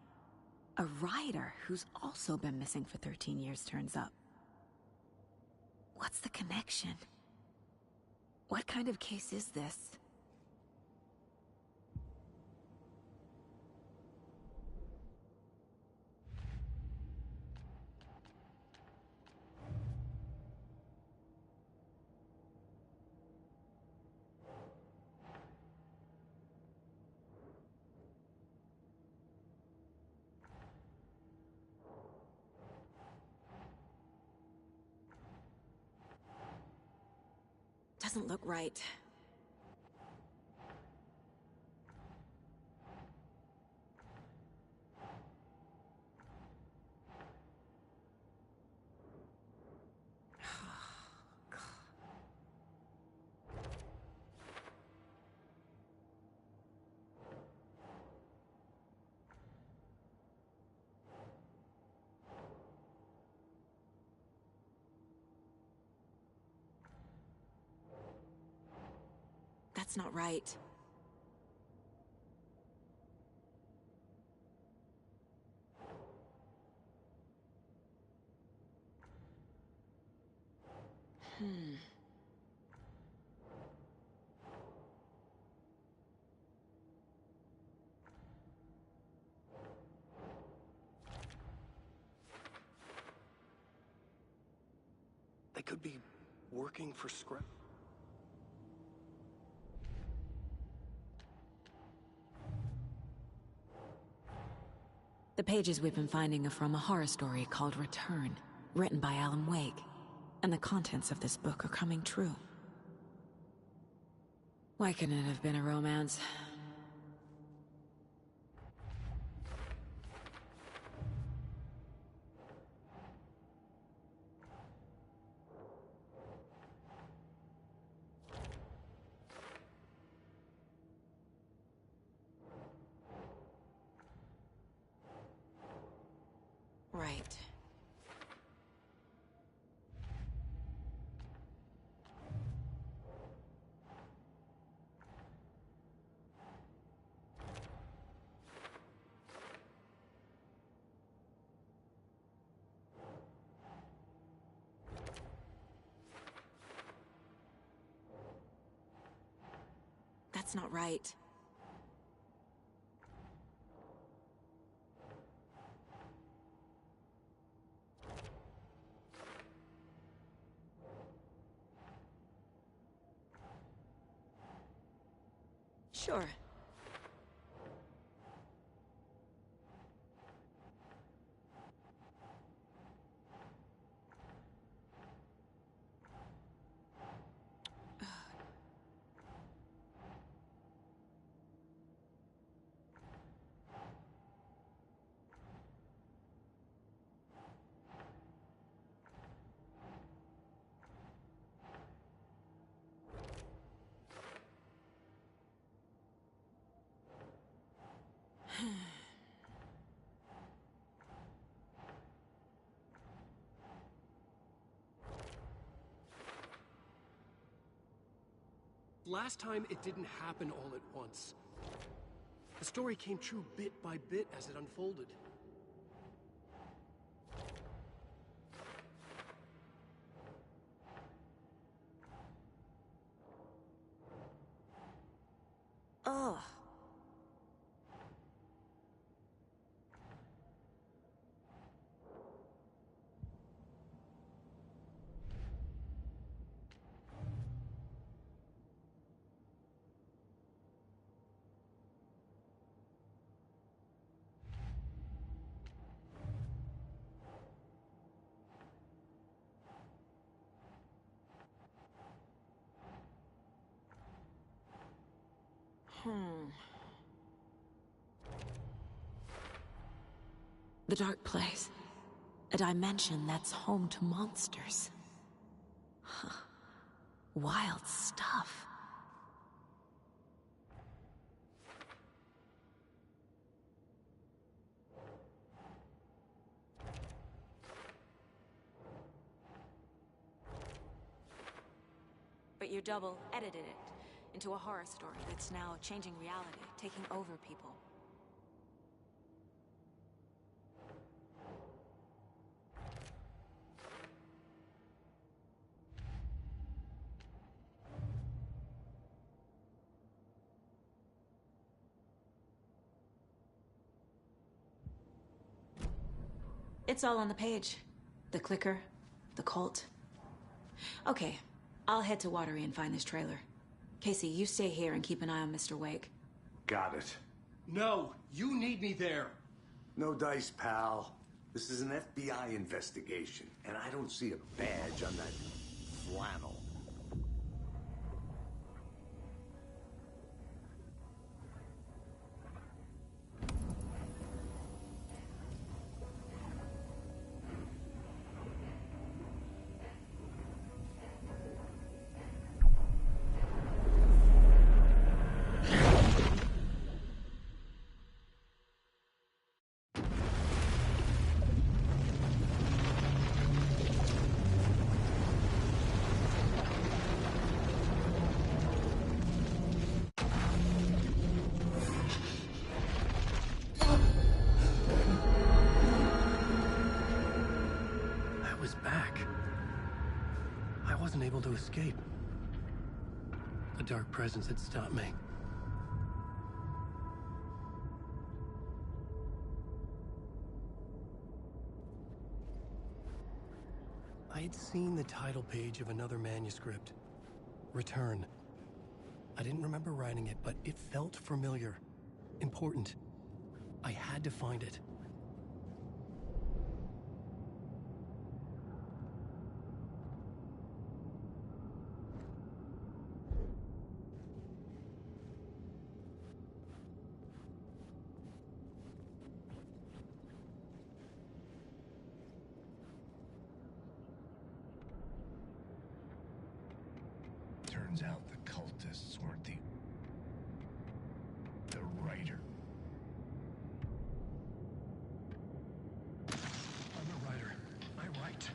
E: a rider who's also been missing for 13 years turns up. What's the connection? What kind of case is this? Doesn't look right. That's not right.
C: They could be working for Scrap.
E: The pages we've been finding are from a horror story called Return, written by Alan Wake, and the contents of this book are coming true. Why couldn't it have been a romance?
G: That's not right. Sure.
C: Last time, it didn't happen all at once. The story came true bit by bit as it unfolded.
G: Ugh. The dark place. A dimension that's home to monsters. Huh. Wild stuff. But you double edited it into a horror story that's now changing reality, taking over people. It's all on the page. The clicker, the cult. Okay, I'll head to Watery and find this trailer. Casey, you stay here and keep an eye on Mr. Wake.
B: Got it.
C: No, you need me there.
B: No dice, pal. This is an FBI investigation, and I don't see a badge on that flannel.
C: Able to escape. A dark presence had stopped me. I had seen the title page of another manuscript. Return. I didn't remember writing it, but it felt familiar. Important. I had to find it.
B: Turns out the cultists weren't the writer.
C: I'm a writer. I write.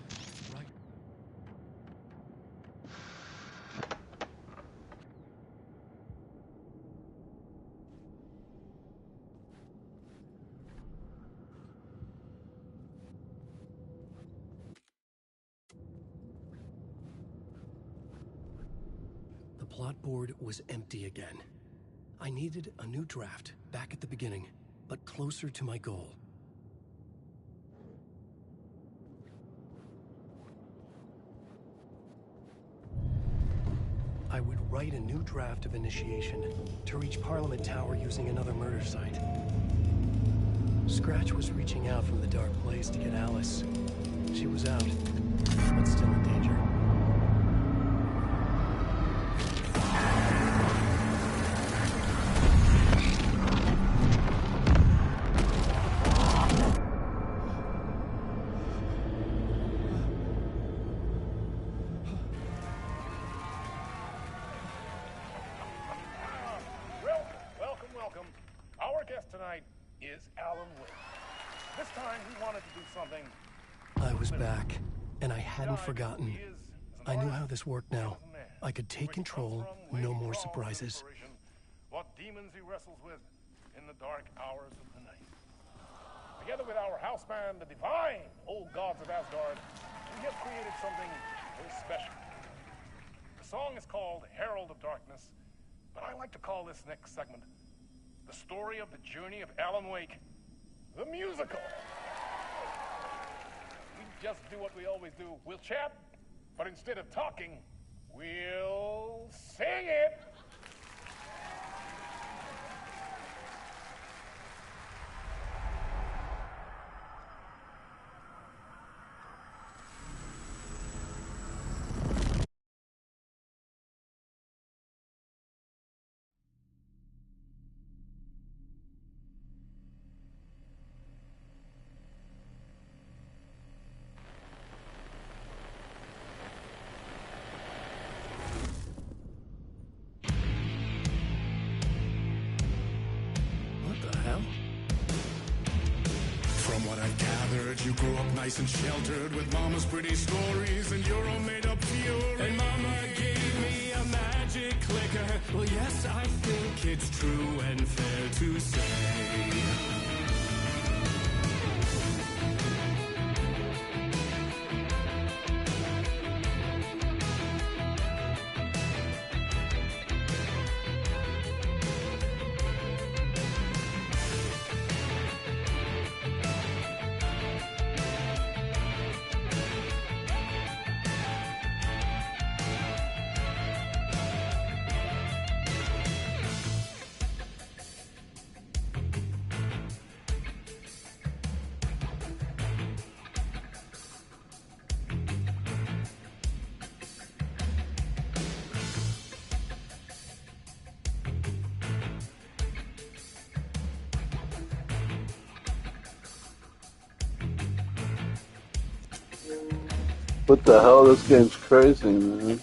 C: Right. The plot board was empty again. I needed a new draft, back at the beginning, but closer to my goal. I would write a new draft of initiation to reach Parliament Tower using another murder site. Scratch was reaching out from the dark place to get Alice. She was out, but still in danger.
H: Welcome. Our guest tonight is Alan Wake. This time he wanted to do something.
C: I was back, and I hadn't forgotten. I knew how this worked now. I could take control, no more surprises.
H: What demons he wrestles with in the dark hours of the night. Together with our house band, the divine old gods of Asgard, we have created something very special. The song is called Herald of Darkness, but I like to call this next segment the story of the journey of Alan Wake, the musical. We just do what we always do. We'll chat, but instead of talking, we'll sing it.
I: From what I've gathered, you grew up nice and sheltered with mama's pretty stories and your own made-up fury. And mama gave me a magic clicker. Well, yes, I think it's true and fair to say.
A: What the hell? This game's crazy, man.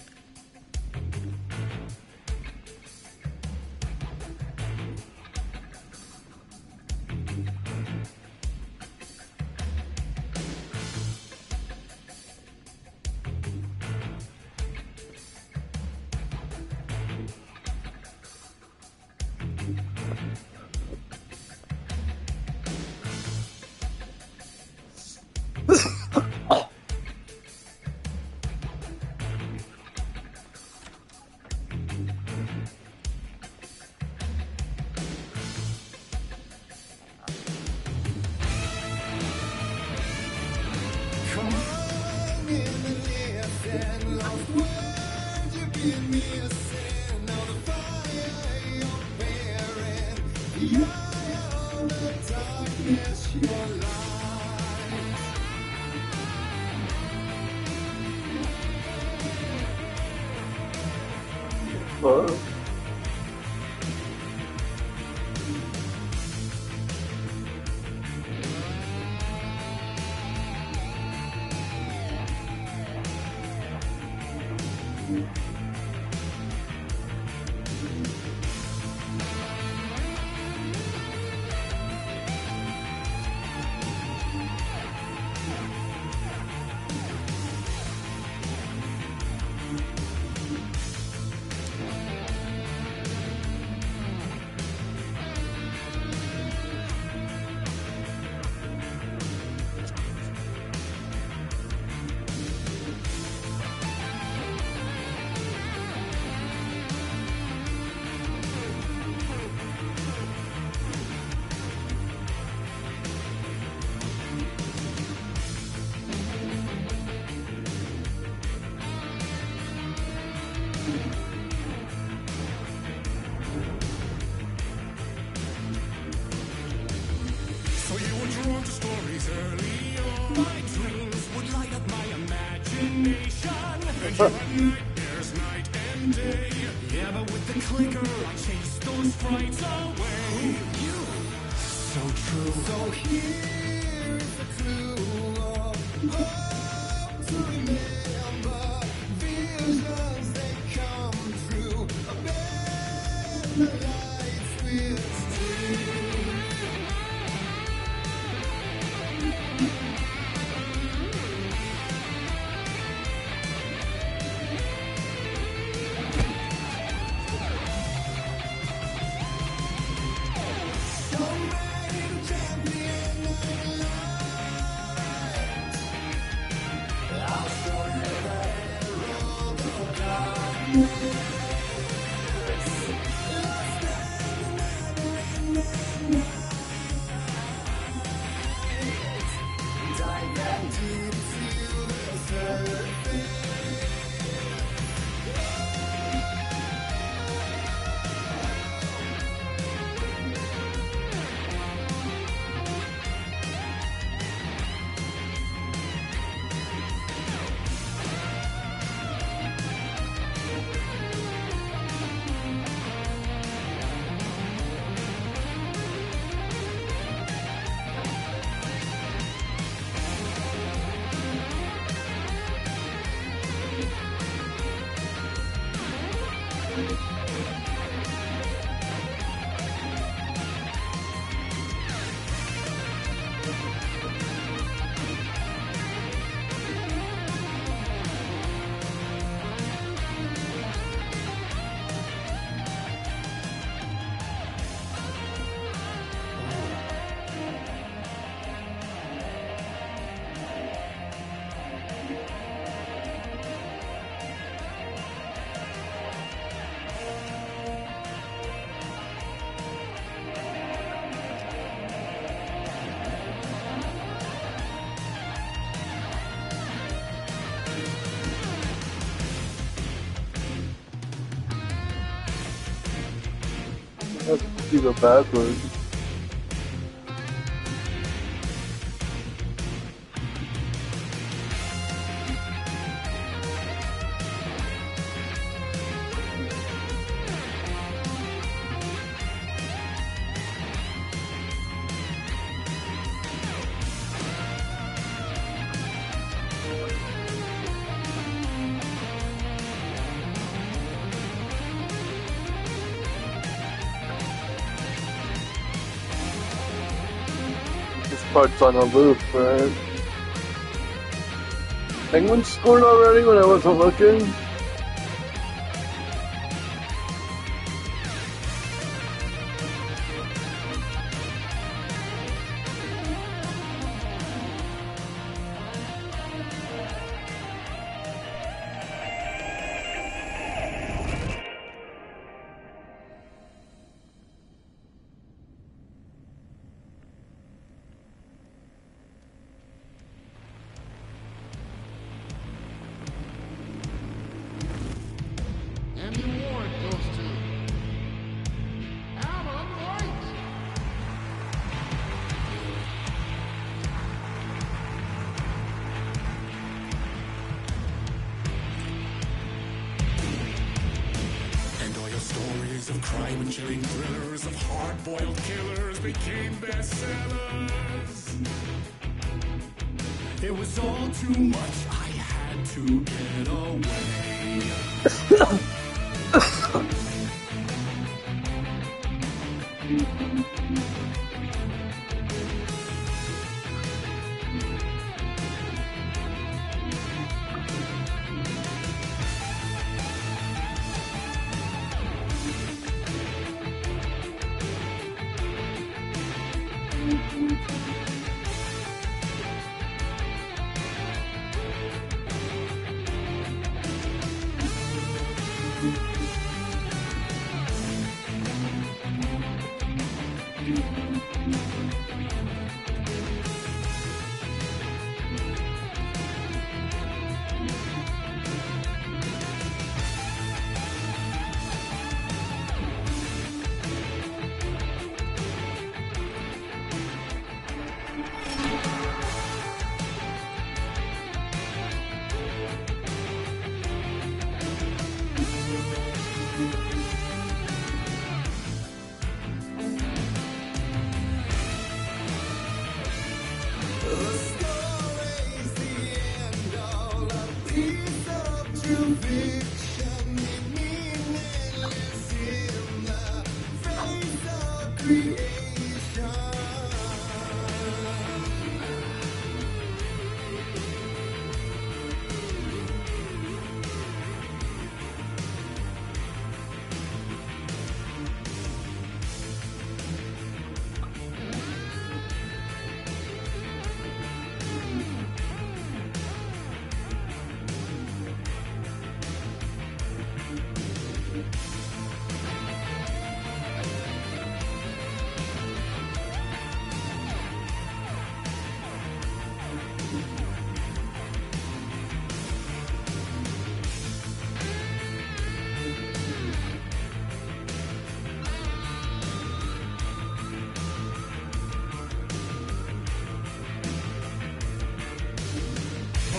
I: days early on. My dreams would light up my imagination. And you had nightmares night and day. Yeah, but with the clicker, I chased those frights away. You, so true. So here's the clue of hope to remember. Visions, they come true. A better life with
A: You go backwards. This part's on a loop, right? Penguin scored already when I wasn't looking?
I: And the award goes to Alan White. And all your stories of crime and chilling thrillers, of hard-boiled killers became bestsellers. It was all too much, I had to get away.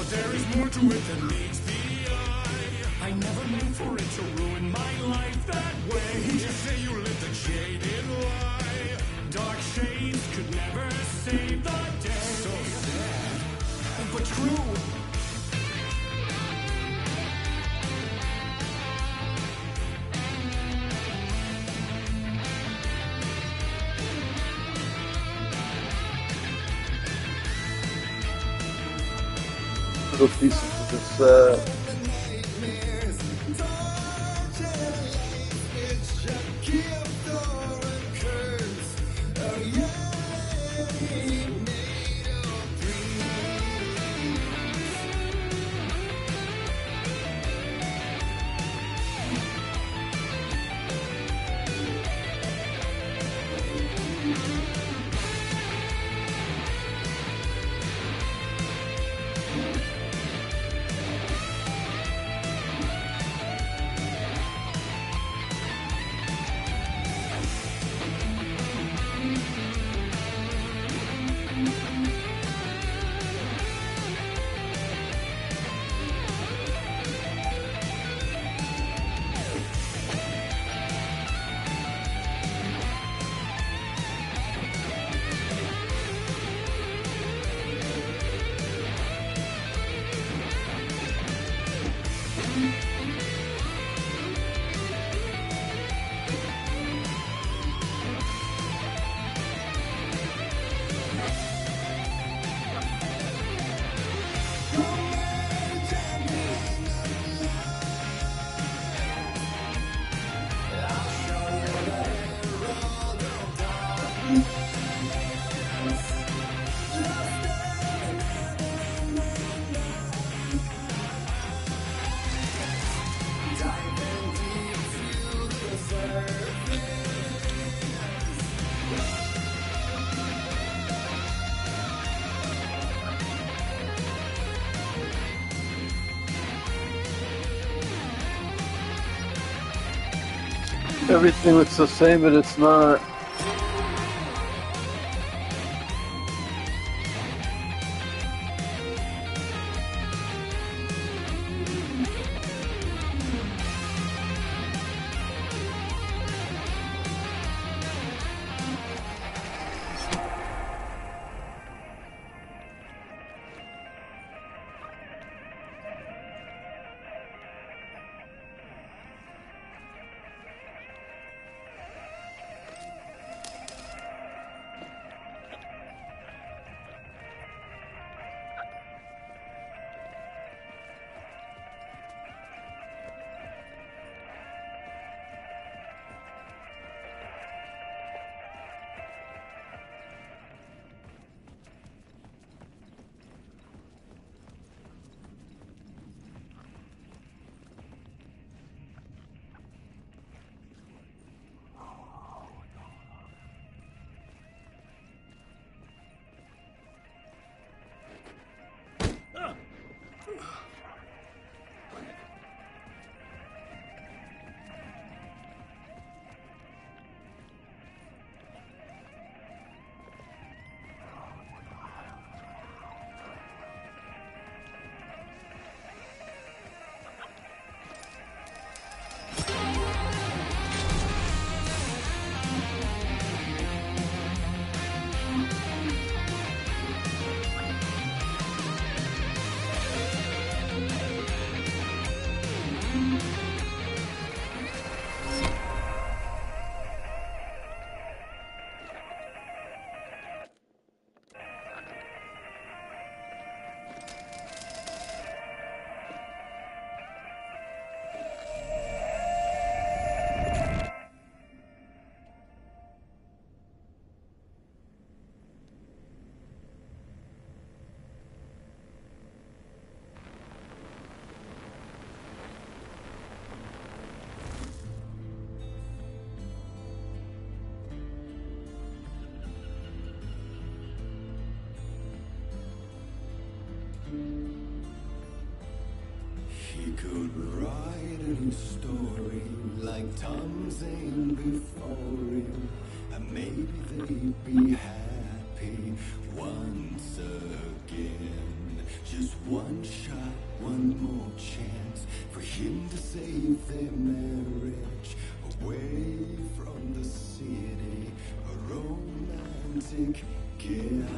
I: But there is more to it than meets the eye. I never meant for it to ruin my life that way. You say you lived a jaded lie. Dark shades could never save the day. So sad, but true.
A: Little pieces of this everything looks the same, but it's not.
I: could write a new story like Tom Zane before him, and maybe they'd be happy once again. Just one shot, one more chance for him to save their marriage away from the city, a romantic getaway.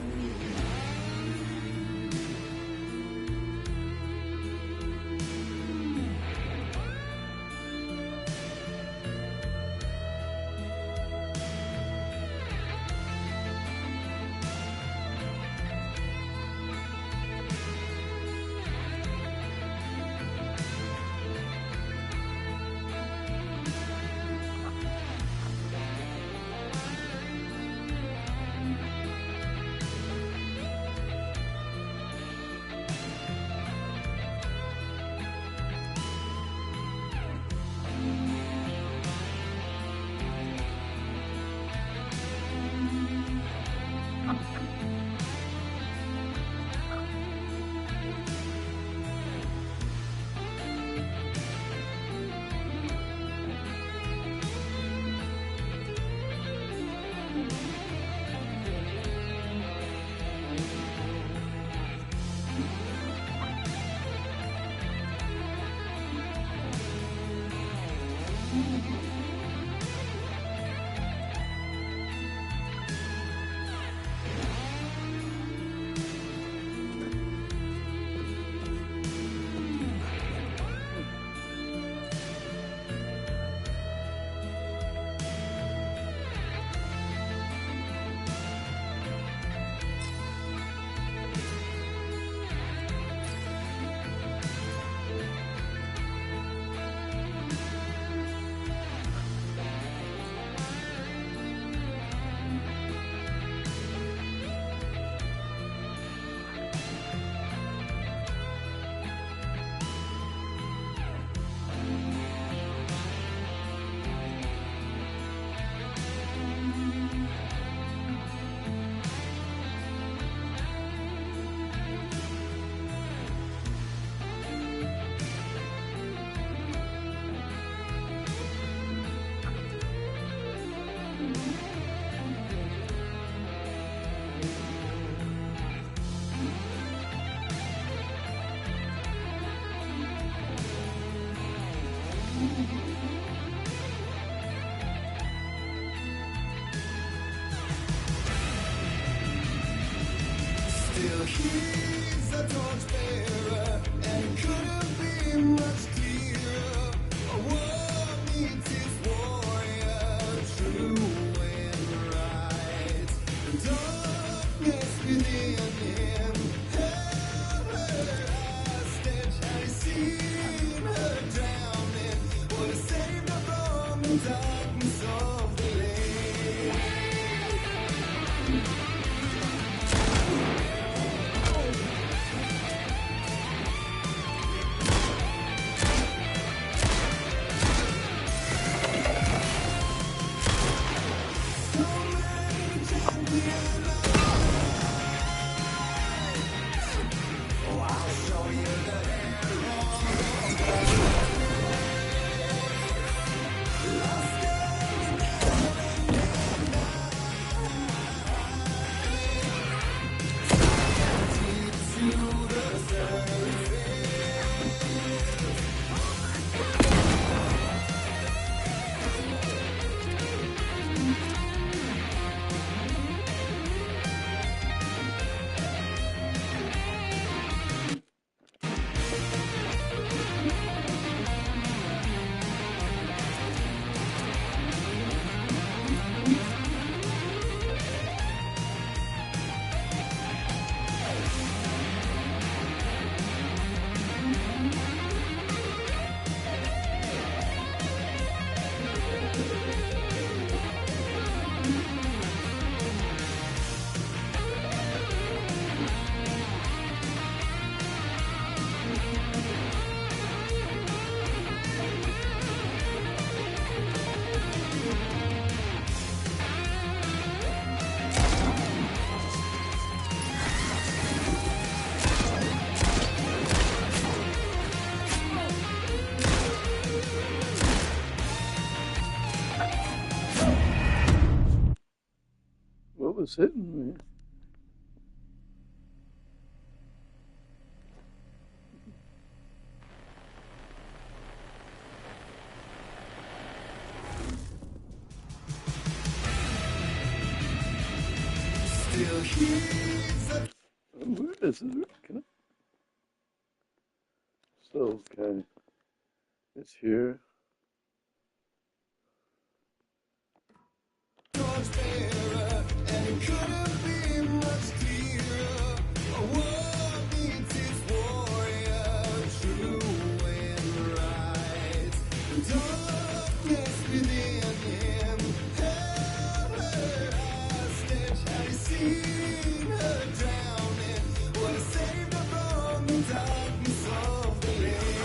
I: Still he's a torchbearer, and it couldn't be much clearer. A war needs its warrior, true and right. The darkness within him held her hostage, and he seen her drowning. Would have saved her from the darkness of the lake.
A: was hitting me.
I: Still he's a
A: Where is it? Can I? So, okay. It's here.
I: torchbearer, and it couldn't be much clearer. A war meets its warrior, true and right. The darkness within him held her hostage. Had he seen her drowning? Would have saved her from the darkness of the lake.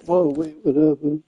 A: Whoa, wait, what happened?